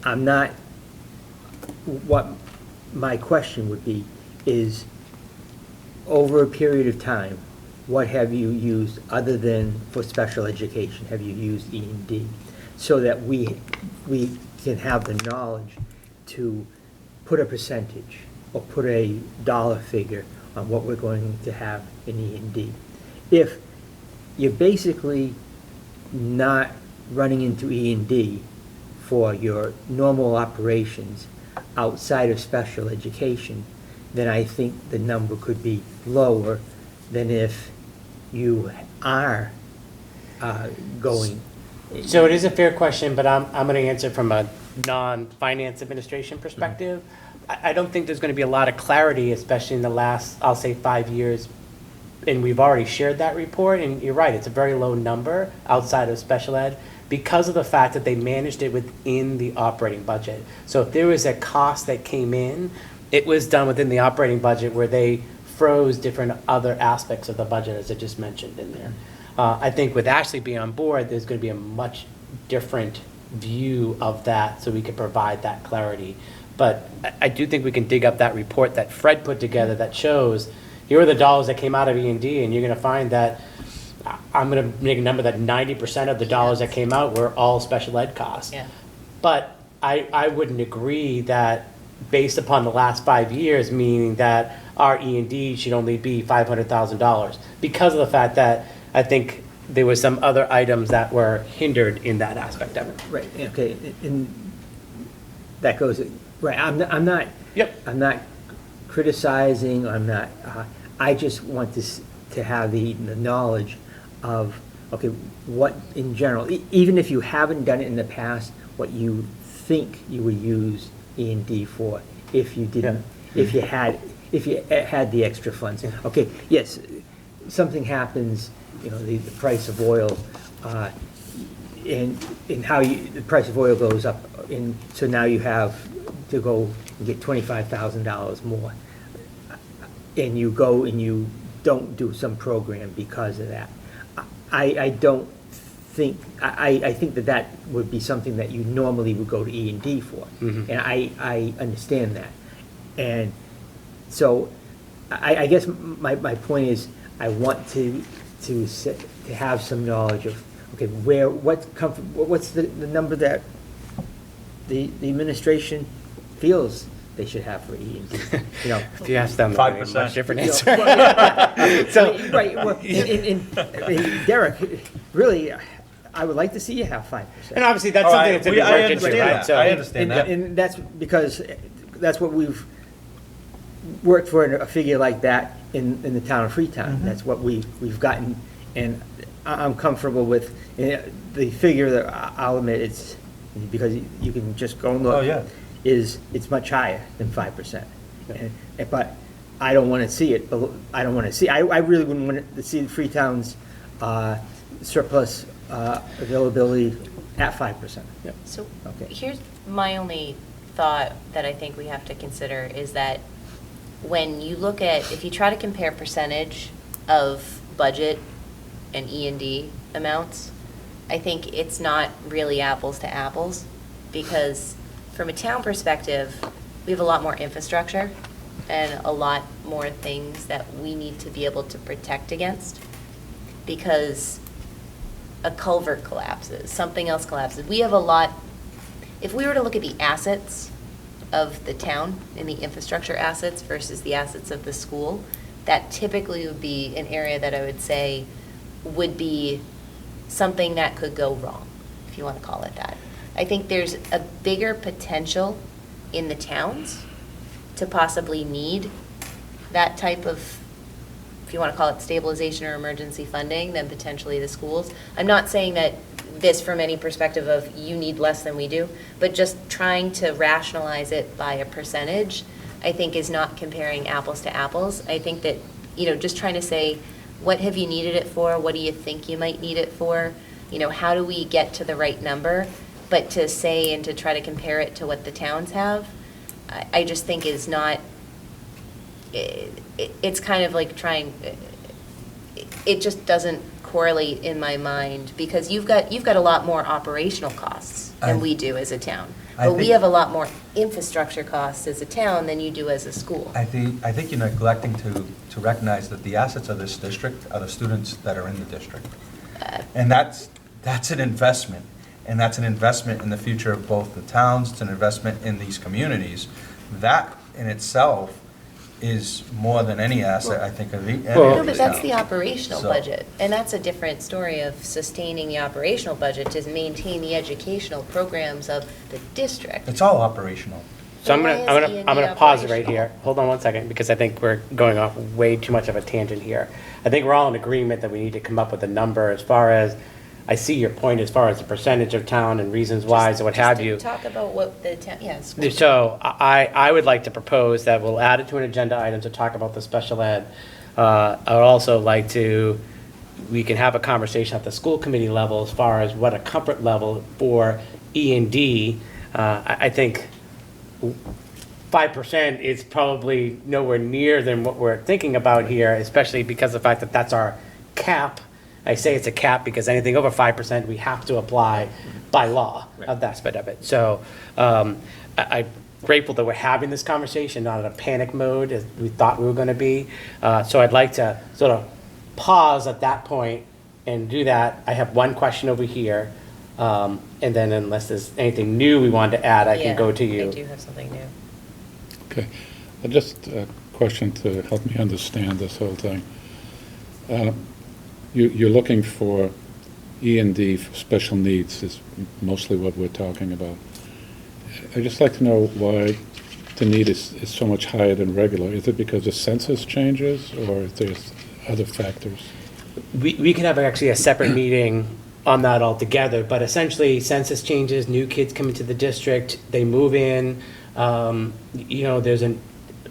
Speaker 6: I'm not, what my question would be is, over a period of time, what have you used other than for special education? Have you used E&D? So that we can have the knowledge to put a percentage or put a dollar figure on what we're going to have in E&D. If you're basically not running into E&D for your normal operations outside of special education, then I think the number could be lower than if you are going.
Speaker 1: So it is a fair question, but I'm going to answer from a non-finance administration perspective. I don't think there's going to be a lot of clarity, especially in the last, I'll say, 5 years. And we've already shared that report, and you're right, it's a very low number outside of special ed because of the fact that they managed it within the operating budget. So if there was a cost that came in, it was done within the operating budget where they froze different other aspects of the budget, as I just mentioned in there. I think with Ashley being on board, there's going to be a much different view of that, so we can provide that clarity. But I do think we can dig up that report that Fred put together that shows here are the dollars that came out of E&D, and you're going to find that I'm going to make a number that 90% of the dollars that came out were all special ed costs.
Speaker 4: Yeah.
Speaker 1: But I wouldn't agree that based upon the last 5 years, meaning that our E&D should only be $500,000 because of the fact that I think there were some other items that were hindered in that aspect of it.
Speaker 6: Right, okay, and that goes, right, I'm not.
Speaker 1: Yep.
Speaker 6: I'm not criticizing, I'm not, I just want to have the knowledge of, okay, what in general, even if you haven't done it in the past, what you think you would use E&D for, if you didn't, if you had the extra funds. Okay, yes, something happens, you know, the price of oil, and how the price of oil goes up, and so now you have to go and get $25,000 more, and you go and you don't do some program because of that. I don't think, I think that would be something that you normally would go to E&D for, and I understand that. And so I guess my point is I want to have some knowledge of, okay, what's the number that the administration feels they should have for E&D, you know.
Speaker 1: If you ask them, they'll give you a
Speaker 3: 5%.
Speaker 1: much different
Speaker 6: You know,
Speaker 1: answer.
Speaker 6: so, right, well, and Derek, really, I would like to see you have 5%.
Speaker 1: And obviously, that's
Speaker 3: Oh,
Speaker 1: something
Speaker 3: I-
Speaker 1: that's in
Speaker 3: we-
Speaker 1: the
Speaker 3: I
Speaker 1: work
Speaker 3: understand
Speaker 1: right?
Speaker 3: that.
Speaker 1: So
Speaker 3: I understand that.
Speaker 6: And that's because that's what we've worked for, a figure like that in the town of Freetown.
Speaker 3: Mm-hmm.
Speaker 6: That's what we've gotten, and I'm comfortable with the figure that I'll admit it's, because you can just go and look.
Speaker 3: Oh, yeah.
Speaker 6: It's much higher than 5%. But I don't want to see it, I really wouldn't want to see Freetown's surplus availability at 5%.
Speaker 1: Yep.
Speaker 4: So
Speaker 6: Okay.
Speaker 4: here's my only thought that I think we have to consider is that when you look at, if you try to compare percentage of budget and E&D amounts, I think it's not really apples to apples, because from a town perspective, we have a lot more infrastructure and a lot more things that we need to be able to protect against, because a culvert collapses, something else collapses. We have a lot, if we were to look at the assets of the town and the infrastructure assets versus the assets of the school, that typically would be an area that I would say would be something that could go wrong, if you want to call it that. I think there's a bigger potential in the towns to possibly need that type of, if you want to call it stabilization or emergency funding, than potentially the schools. I'm not saying that this from any perspective of you need less than we do, but just trying to rationalize it by a percentage, I think is not comparing apples to apples. I think that, you know, just trying to say, what have you needed it for? What do you think you might need it for? You know, how do we get to the right number? But to say and to try to compare it to what the towns have, I just think is not, it's kind of like trying, it just doesn't correlate in my mind, because you've got a lot more operational costs than we do as a town. But we have a lot more infrastructure costs as a town than you do as a school.
Speaker 3: I think you're neglecting to recognize that the assets of this district are the students that are in the district. And that's an investment. And that's an investment in the future of both the towns, it's an investment in these communities. That in itself is more than any asset, I think, of any of
Speaker 1: Well-
Speaker 4: No,
Speaker 3: these
Speaker 4: but that's the
Speaker 3: towns.
Speaker 4: operational
Speaker 3: So-
Speaker 4: budget, and that's a different story of sustaining the operational budget to maintain the educational programs of the district.
Speaker 3: It's all operational.
Speaker 1: So I'm
Speaker 4: Why
Speaker 1: gonna,
Speaker 4: is E&D
Speaker 1: I'm gonna pause it right
Speaker 4: operational?
Speaker 1: here. Hold on one second, because I think we're going off way too much of a tangent here. I think we're all in agreement that we need to come up with a number as far as, I see your point as far as the percentage of town and reasons why and what have you.
Speaker 4: Just to talk about what the town, yes.
Speaker 1: So I would like to propose that we'll add it to an agenda item to talk about the special ed. I would also like to, we can have a conversation at the school committee level as far as what a comfort level for E&D. I think 5% is probably nowhere near than what we're thinking about here, especially because of the fact that that's our cap. I say it's a cap because anything over 5%, we have to apply by law of that aspect of it. So I'm grateful that we're having this conversation, not in a panic mode as we thought we were going to be. So I'd like to sort of pause at that point and do that. I have one question over here. And then unless there's anything new we wanted to add, I can go to you.
Speaker 4: I do have something new.
Speaker 7: Okay, just a question to help me understand this whole thing. You're looking for E&D for special needs is mostly what we're talking about. I'd just like to know why the need is so much higher than regular. Is it because the census changes, or is there other factors?
Speaker 1: We could have actually a separate meeting on that altogether, but essentially census changes, new kids come into the district, they move in,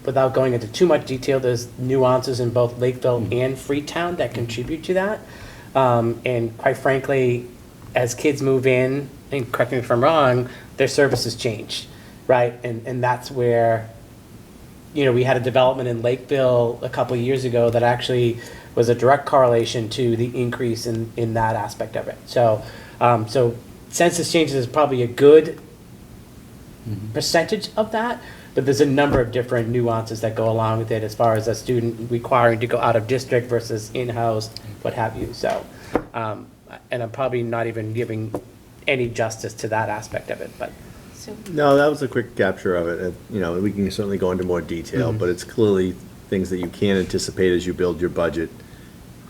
Speaker 1: without going into too much detail, there's nuances in both Lakeville and Freetown that contribute to that. And quite frankly, as kids move in, and correct me if I'm wrong, their services change, right? And that's where, we had a development in Lakeville a couple of years ago that actually was a direct correlation to the increase in that aspect of it. So census changes is probably a good percentage of that, but there's a number of different nuances that go along with it as far as a student requiring to go out of district versus in-house, what have you. So, and I'm probably not even giving any justice to that aspect of it, but.
Speaker 2: No, that was a quick capture of it. We can certainly go into more detail, but it's clearly things that you can't anticipate as you build your budget.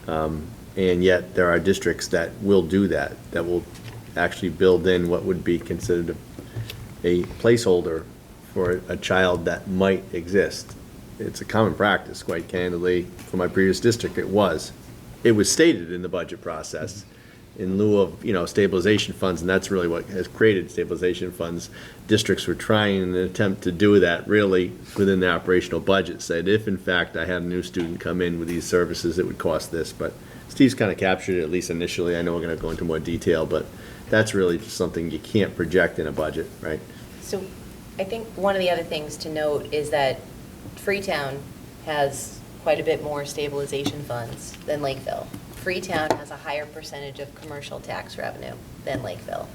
Speaker 2: And yet there are districts that will do that will actually build in what would be considered a placeholder for a child that might exist. It's a common practice, quite candidly. For my previous district, it was stated in the budget process in lieu of, stabilization funds, and that's really what has created stabilization funds. Districts were trying in an attempt to do that really within the operational budget, said if in fact I had a new student come in with these services, it would cost this. But Steve's kind of captured it, at least initially. I know we're going to go into more detail, but that's really just something you can't project in a budget, right?
Speaker 4: So I think one of the other things to note is that Freetown has quite a bit more stabilization funds than Lakeville. Freetown has a higher percentage of commercial tax revenue than Lakeville.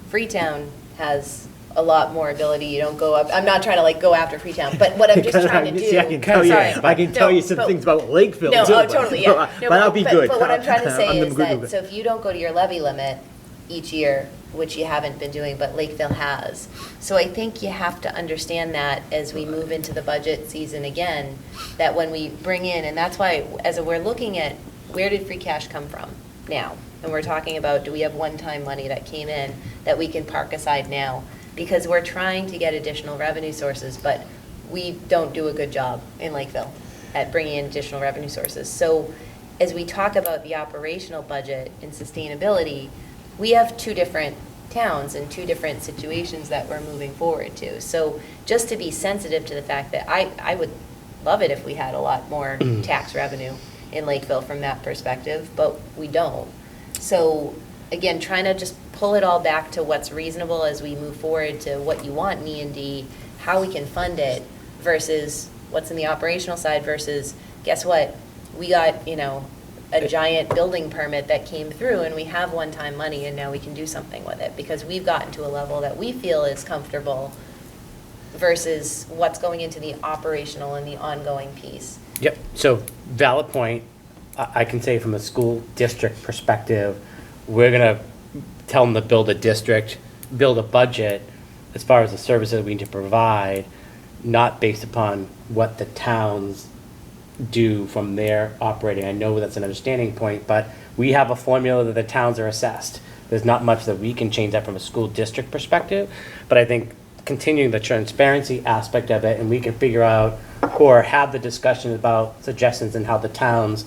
Speaker 4: Freetown has a lot more ability, you don't go up, I'm not trying to go after Freetown, but what I'm just trying to do.
Speaker 6: See, I can tell you,
Speaker 4: Sorry.
Speaker 6: I can tell you some
Speaker 4: No,
Speaker 6: things about Lakeville
Speaker 4: No,
Speaker 6: too.
Speaker 4: oh, totally, yeah. No,
Speaker 6: But I'll be good.
Speaker 4: But what I'm trying to say
Speaker 6: I'm
Speaker 4: is
Speaker 6: good with
Speaker 4: that,
Speaker 6: it.
Speaker 4: so if you don't go to your levy limit each year, which you haven't been doing, but Lakeville has. So I think you have to understand that as we move into the budget season again, that when we bring in, and that's why, as we're looking at where did free cash come from now? And we're talking about, do we have one-time money that came in that we can park aside now? Because we're trying to get additional revenue sources, but we don't do a good job in Lakeville at bringing in additional revenue sources. So as we talk about the operational budget and sustainability, we have two different towns and two different situations that we're moving forward to. So just to be sensitive to the fact that I would love it if we had a lot more tax revenue in Lakeville from that perspective, but we don't. So again, trying to just pull it all back to what's reasonable as we move forward to what you want in E&D, how we can fund it versus what's in the operational side versus, guess what? We got, you know, a giant building permit that came through and we have one-time money and now we can do something with it because we've gotten to a level that we feel is comfortable versus what's going into the operational and the ongoing piece.
Speaker 1: Yep, so valid point. I can say from a school district perspective, we're gonna tell them to build a district, build a budget as far as the services we need to provide, not based upon what the towns do from their operating. I know that's an understanding point, but we have a formula that the towns are assessed. There's not much that we can change that from a school district perspective, but I think continuing the transparency aspect of it, and we can figure out or have the discussion about suggestions and how the towns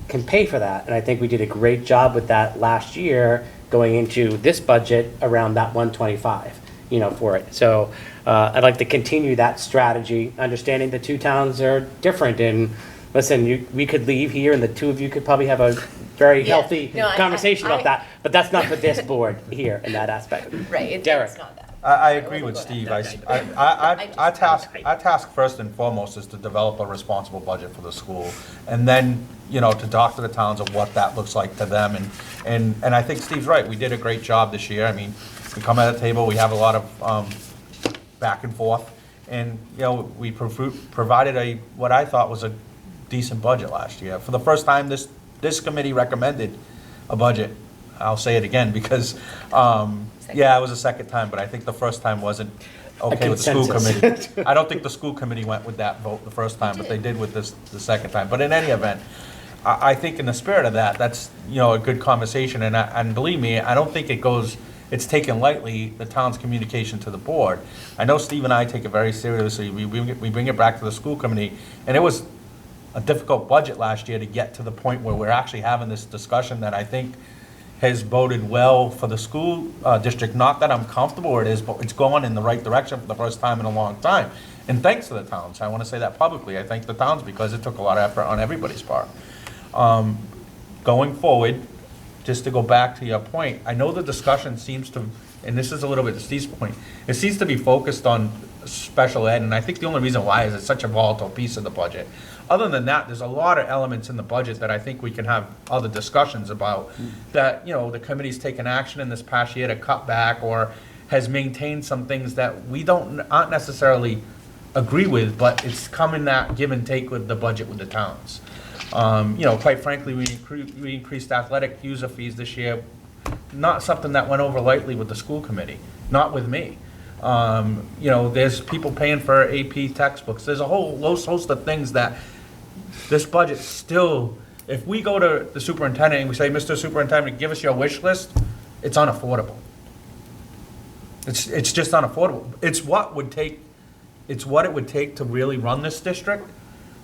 Speaker 1: can pay for that. And I think we did a great job with that last year going into this budget around that 125, you know, for it. So I'd like to continue that strategy, understanding the two towns are different. And listen, we could leave here and the two of you could probably have a very
Speaker 4: Yeah.
Speaker 1: healthy
Speaker 4: No,
Speaker 1: conversation about
Speaker 4: I-
Speaker 1: that, but that's not for this board here in that aspect.
Speaker 4: Right,
Speaker 1: Derek.
Speaker 4: it's not that.
Speaker 3: I agree with Steve. I task first and foremost is to develop a responsible budget for the school. And then, you know, to talk to the towns of what that looks like to them. And I think Steve's right. We did a great job this year. I mean, we come at a table, we have a lot of back and forth. And, you know, we provided what I thought was a decent budget last year. For the first time, this committee recommended a budget. I'll say it again because, yeah, it was the second time, but I think the first time wasn't okay with the school
Speaker 1: consensus.
Speaker 3: committee. I don't think the school committee went with that vote the first time, but they did with this the second time. But in any event, I think in the spirit of that, that's, you know, a good conversation. And believe me, I don't think it's taken lightly, the town's communication to the board. I know Steve and I take it very seriously. We bring it back to the school committee, and it was a difficult budget last year to get to the point where we're actually having this discussion that I think has boded well for the school district. Not that I'm comfortable where it is, but it's going in the right direction for the first time in a long time. And thanks to the towns. I want to say that publicly. I thank the towns because it took a lot of effort on everybody's part. Going forward, just to go back to your point, I know the discussion seems to, and this is a little bit to Steve's point, it seems to be focused on special ed, and I think the only reason why is it's such a volatile piece of the budget. Other than that, there's a lot of elements in the budget that I think we can have other discussions about, that, you know, the committee's taken action in this past year to cut back or has maintained some things that we aren't necessarily agree with, but it's come in that give and take with the budget with the towns. You know, quite frankly, we increased athletic user fees this year, not something that went over lightly with the school committee, not with me. You know, there's people paying for AP textbooks. There's a whole host of things that this budget still, if we go to the superintendent and we say, Mr. Superintendent, give us your wish list, it's unaffordable. It's just unaffordable. It's what it would take to really run this district,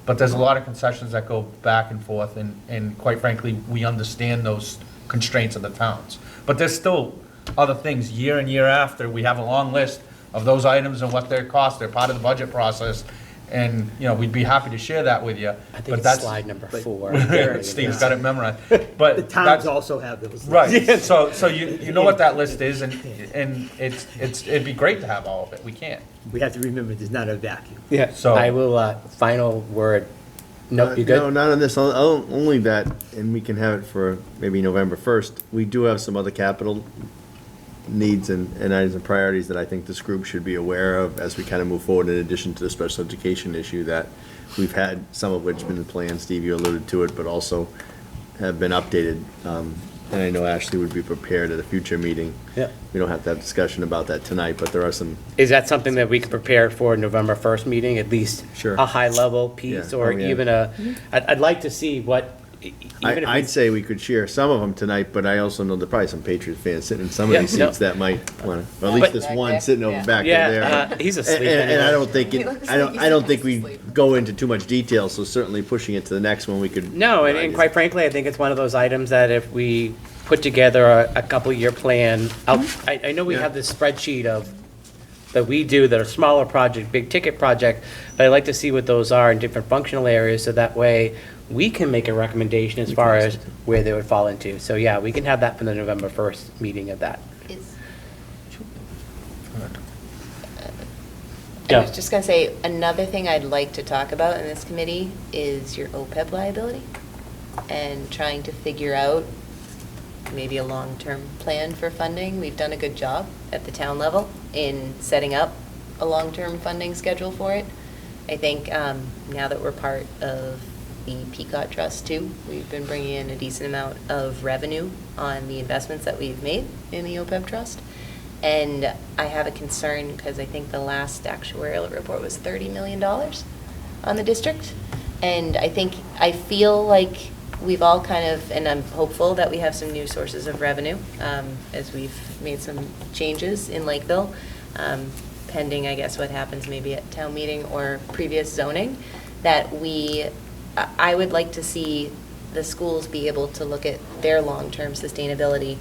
Speaker 3: but there's a lot of concessions that go back and forth, and quite frankly, we understand those constraints of the towns. But there's still other things, year and year after, we have a long list of those items and what their cost, they're part of the budget process, and, you know, we'd be happy to share that with you.
Speaker 1: I think it's slide number 4.
Speaker 3: Steve's got it memorized.
Speaker 6: The
Speaker 3: But
Speaker 6: towns
Speaker 3: that's,
Speaker 6: also have those.
Speaker 3: right, so you know what that list is, and it'd be great to have all of it, we can't.
Speaker 6: We have to remember, there's not a vacuum.
Speaker 1: Yeah,
Speaker 3: So-
Speaker 1: I will, final word. Nope, you good?
Speaker 2: No, not on this, only that, and we can have it for maybe November 1st. We do have some other capital needs and items and priorities that I think this group should be aware of as we kind of move forward, in addition to the special education issue that we've had, some of which have been planned. Steve, you alluded to it, but also have been updated. And I know Ashley would be prepared at a future meeting.
Speaker 1: Yeah.
Speaker 2: We don't have to have discussion about that tonight, but there are some,
Speaker 1: Is that something that we can prepare for November 1st meeting, at least?
Speaker 2: Sure.
Speaker 1: A high-level piece,
Speaker 2: Yeah.
Speaker 1: or
Speaker 2: Oh, yeah.
Speaker 1: even I'd like to see what, even if
Speaker 2: I'd
Speaker 1: we,
Speaker 2: say we could share some of them tonight, but I also know there are probably some Patriot fans sitting in some of
Speaker 1: Yeah,
Speaker 2: these
Speaker 1: no.
Speaker 2: seats that might want to, or at least
Speaker 1: But-
Speaker 2: this
Speaker 4: Back
Speaker 2: one
Speaker 4: there,
Speaker 2: sitting over
Speaker 4: yeah.
Speaker 2: back there.
Speaker 1: yeah, he's asleep
Speaker 2: And I
Speaker 1: anyway.
Speaker 2: don't think,
Speaker 8: He looks
Speaker 2: I
Speaker 8: like he's
Speaker 2: don't think we
Speaker 8: asleep.
Speaker 2: go into too much detail, so certainly pushing it to the next one, we could.
Speaker 1: No, and quite frankly, I think it's one of those items that if we put together a couple-year plan, I know we
Speaker 2: Yeah.
Speaker 1: have this spreadsheet that we do that are smaller project, big ticket project, but I'd like to see what those are in different functional areas, so that way we can make a recommendation as far as where they would fall into. So yeah, we can have that for the November 1st meeting of that. Yeah.
Speaker 4: was just gonna say, another thing I'd like to talk about in this committee is your OPEB liability and trying to figure out maybe a long-term plan for funding. We've done a good job at the town level in setting up a long-term funding schedule for it. I think now that we're part of the Pequot Trust too, we've been bringing in a decent amount of revenue on the investments that we've made in the OPEB Trust. And I have a concern because I think the last actuarial report was $30 million on the district. And I feel like we've all kind of, and I'm hopeful that we have some new sources of revenue as we've made some changes in Lakeville, pending, I guess, what happens maybe at town meeting or previous zoning, that I would like to see the schools be able to look at their long-term sustainability.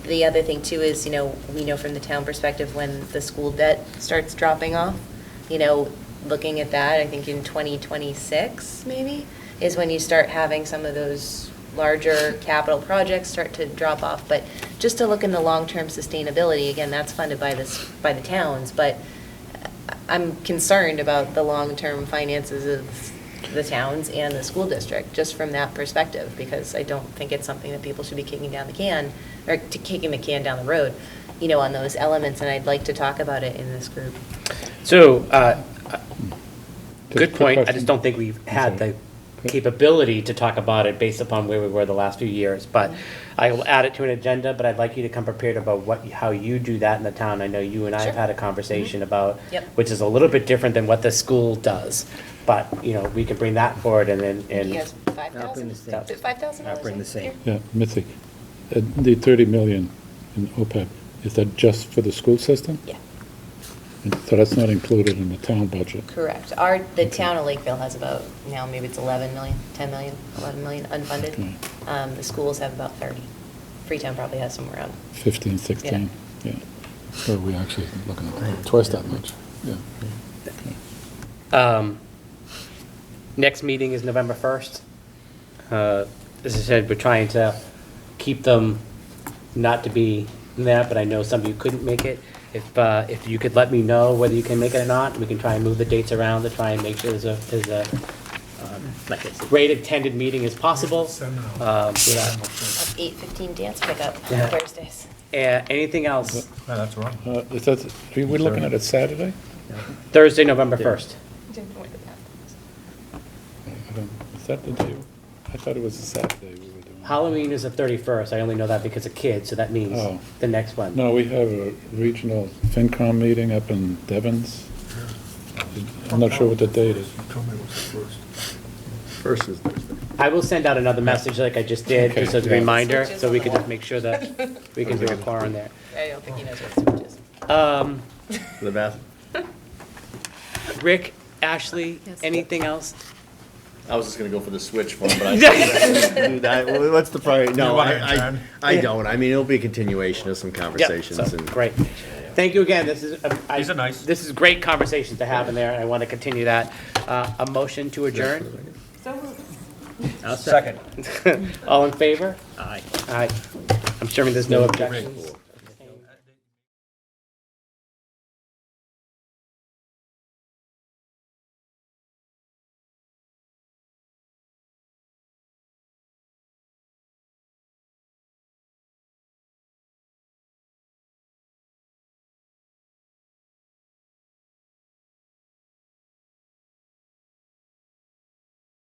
Speaker 4: The other thing too is, we know from the town perspective when the school debt starts dropping off, looking at that, I think in 2026 maybe, is when you start having some of those larger capital projects start to drop off. But just to look in the long-term sustainability, again, that's funded by the towns, but I'm concerned about the long-term finances of the towns and the school district, just from that perspective, because I don't think it's something that people should be kicking down the can, or kicking the can down the road, on those elements, and I'd like to talk about it in this group.
Speaker 1: So,
Speaker 7: Just
Speaker 1: good
Speaker 7: quick
Speaker 1: point. I
Speaker 7: question.
Speaker 1: just don't think we've had the capability to talk about it based upon where we were the last few years. But I will add it to an agenda, but I'd like you to come prepared about how you do that in the town. I know you and I have
Speaker 4: Sure.
Speaker 1: had a conversation about,
Speaker 4: Yep.
Speaker 1: which is a little bit different than what the school does. But, we can bring that forward and then,
Speaker 4: He has
Speaker 6: I'll bring the same.
Speaker 4: $5,000?
Speaker 6: I'll bring the same.
Speaker 7: Yeah, Mitzi, the 30 million in OPEB, is that just for the school system?
Speaker 4: Yeah.
Speaker 7: And so that's not included in the town budget?
Speaker 4: Correct. The town of Lakeville has about, now maybe it's 11 million, 10 million, 11 million unfunded.
Speaker 7: Okay.
Speaker 4: The schools have about 30. Freetown probably has somewhere around.
Speaker 7: 15, 16, yeah. So we actually looking at twice that much, yeah.
Speaker 1: next meeting is November 1st. As I said, we're trying to keep them not to be that, but I know some of you couldn't make it. If you could let me know whether you can make it or not, we can try and move the dates around to try and make sure there's a
Speaker 6: Like I said,
Speaker 1: great attended meeting as possible.
Speaker 4: Like 8:15 dance pickup
Speaker 1: Yeah.
Speaker 4: on Thursdays.
Speaker 1: Anything else?
Speaker 3: No, that's wrong.
Speaker 7: Is that, are we looking at it Saturday?
Speaker 1: Thursday, November 1st.
Speaker 7: Is that the day? I thought it was a Saturday we were doing.
Speaker 1: Halloween is the 31st. I only know that because of kids, so that means
Speaker 7: Oh.
Speaker 1: the next one.
Speaker 7: No, we have a regional FinCom meeting up in Devens. I'm not sure what the date is.
Speaker 2: First is Thursday.
Speaker 1: I will send out another message like I just did,
Speaker 7: Okay,
Speaker 1: just as a
Speaker 7: yeah.
Speaker 1: reminder,
Speaker 4: Switches
Speaker 1: so
Speaker 4: on
Speaker 1: we
Speaker 4: the
Speaker 1: can
Speaker 4: wall.
Speaker 1: just make sure that we can do a quorum there.
Speaker 4: I don't think he knows what switch is.
Speaker 2: The bath,
Speaker 1: Rick, Ashley,
Speaker 4: Yes.
Speaker 1: anything else?
Speaker 2: I was just gonna go for the switch one, but I can't do that. Well, what's the priority? No,
Speaker 3: You want it,
Speaker 2: I
Speaker 3: John?
Speaker 2: don't. I mean, it'll be a continuation of some
Speaker 1: Yep,
Speaker 2: conversations
Speaker 1: so,
Speaker 2: and.
Speaker 1: great. Thank you again. This is,
Speaker 3: These are nice.
Speaker 1: This is great conversations to have in there, and I want to continue that. A motion to adjourn?
Speaker 6: I'll second.
Speaker 3: Second.
Speaker 1: All in favor?
Speaker 6: Aye.
Speaker 1: Aye. I'm assuming there's no objection.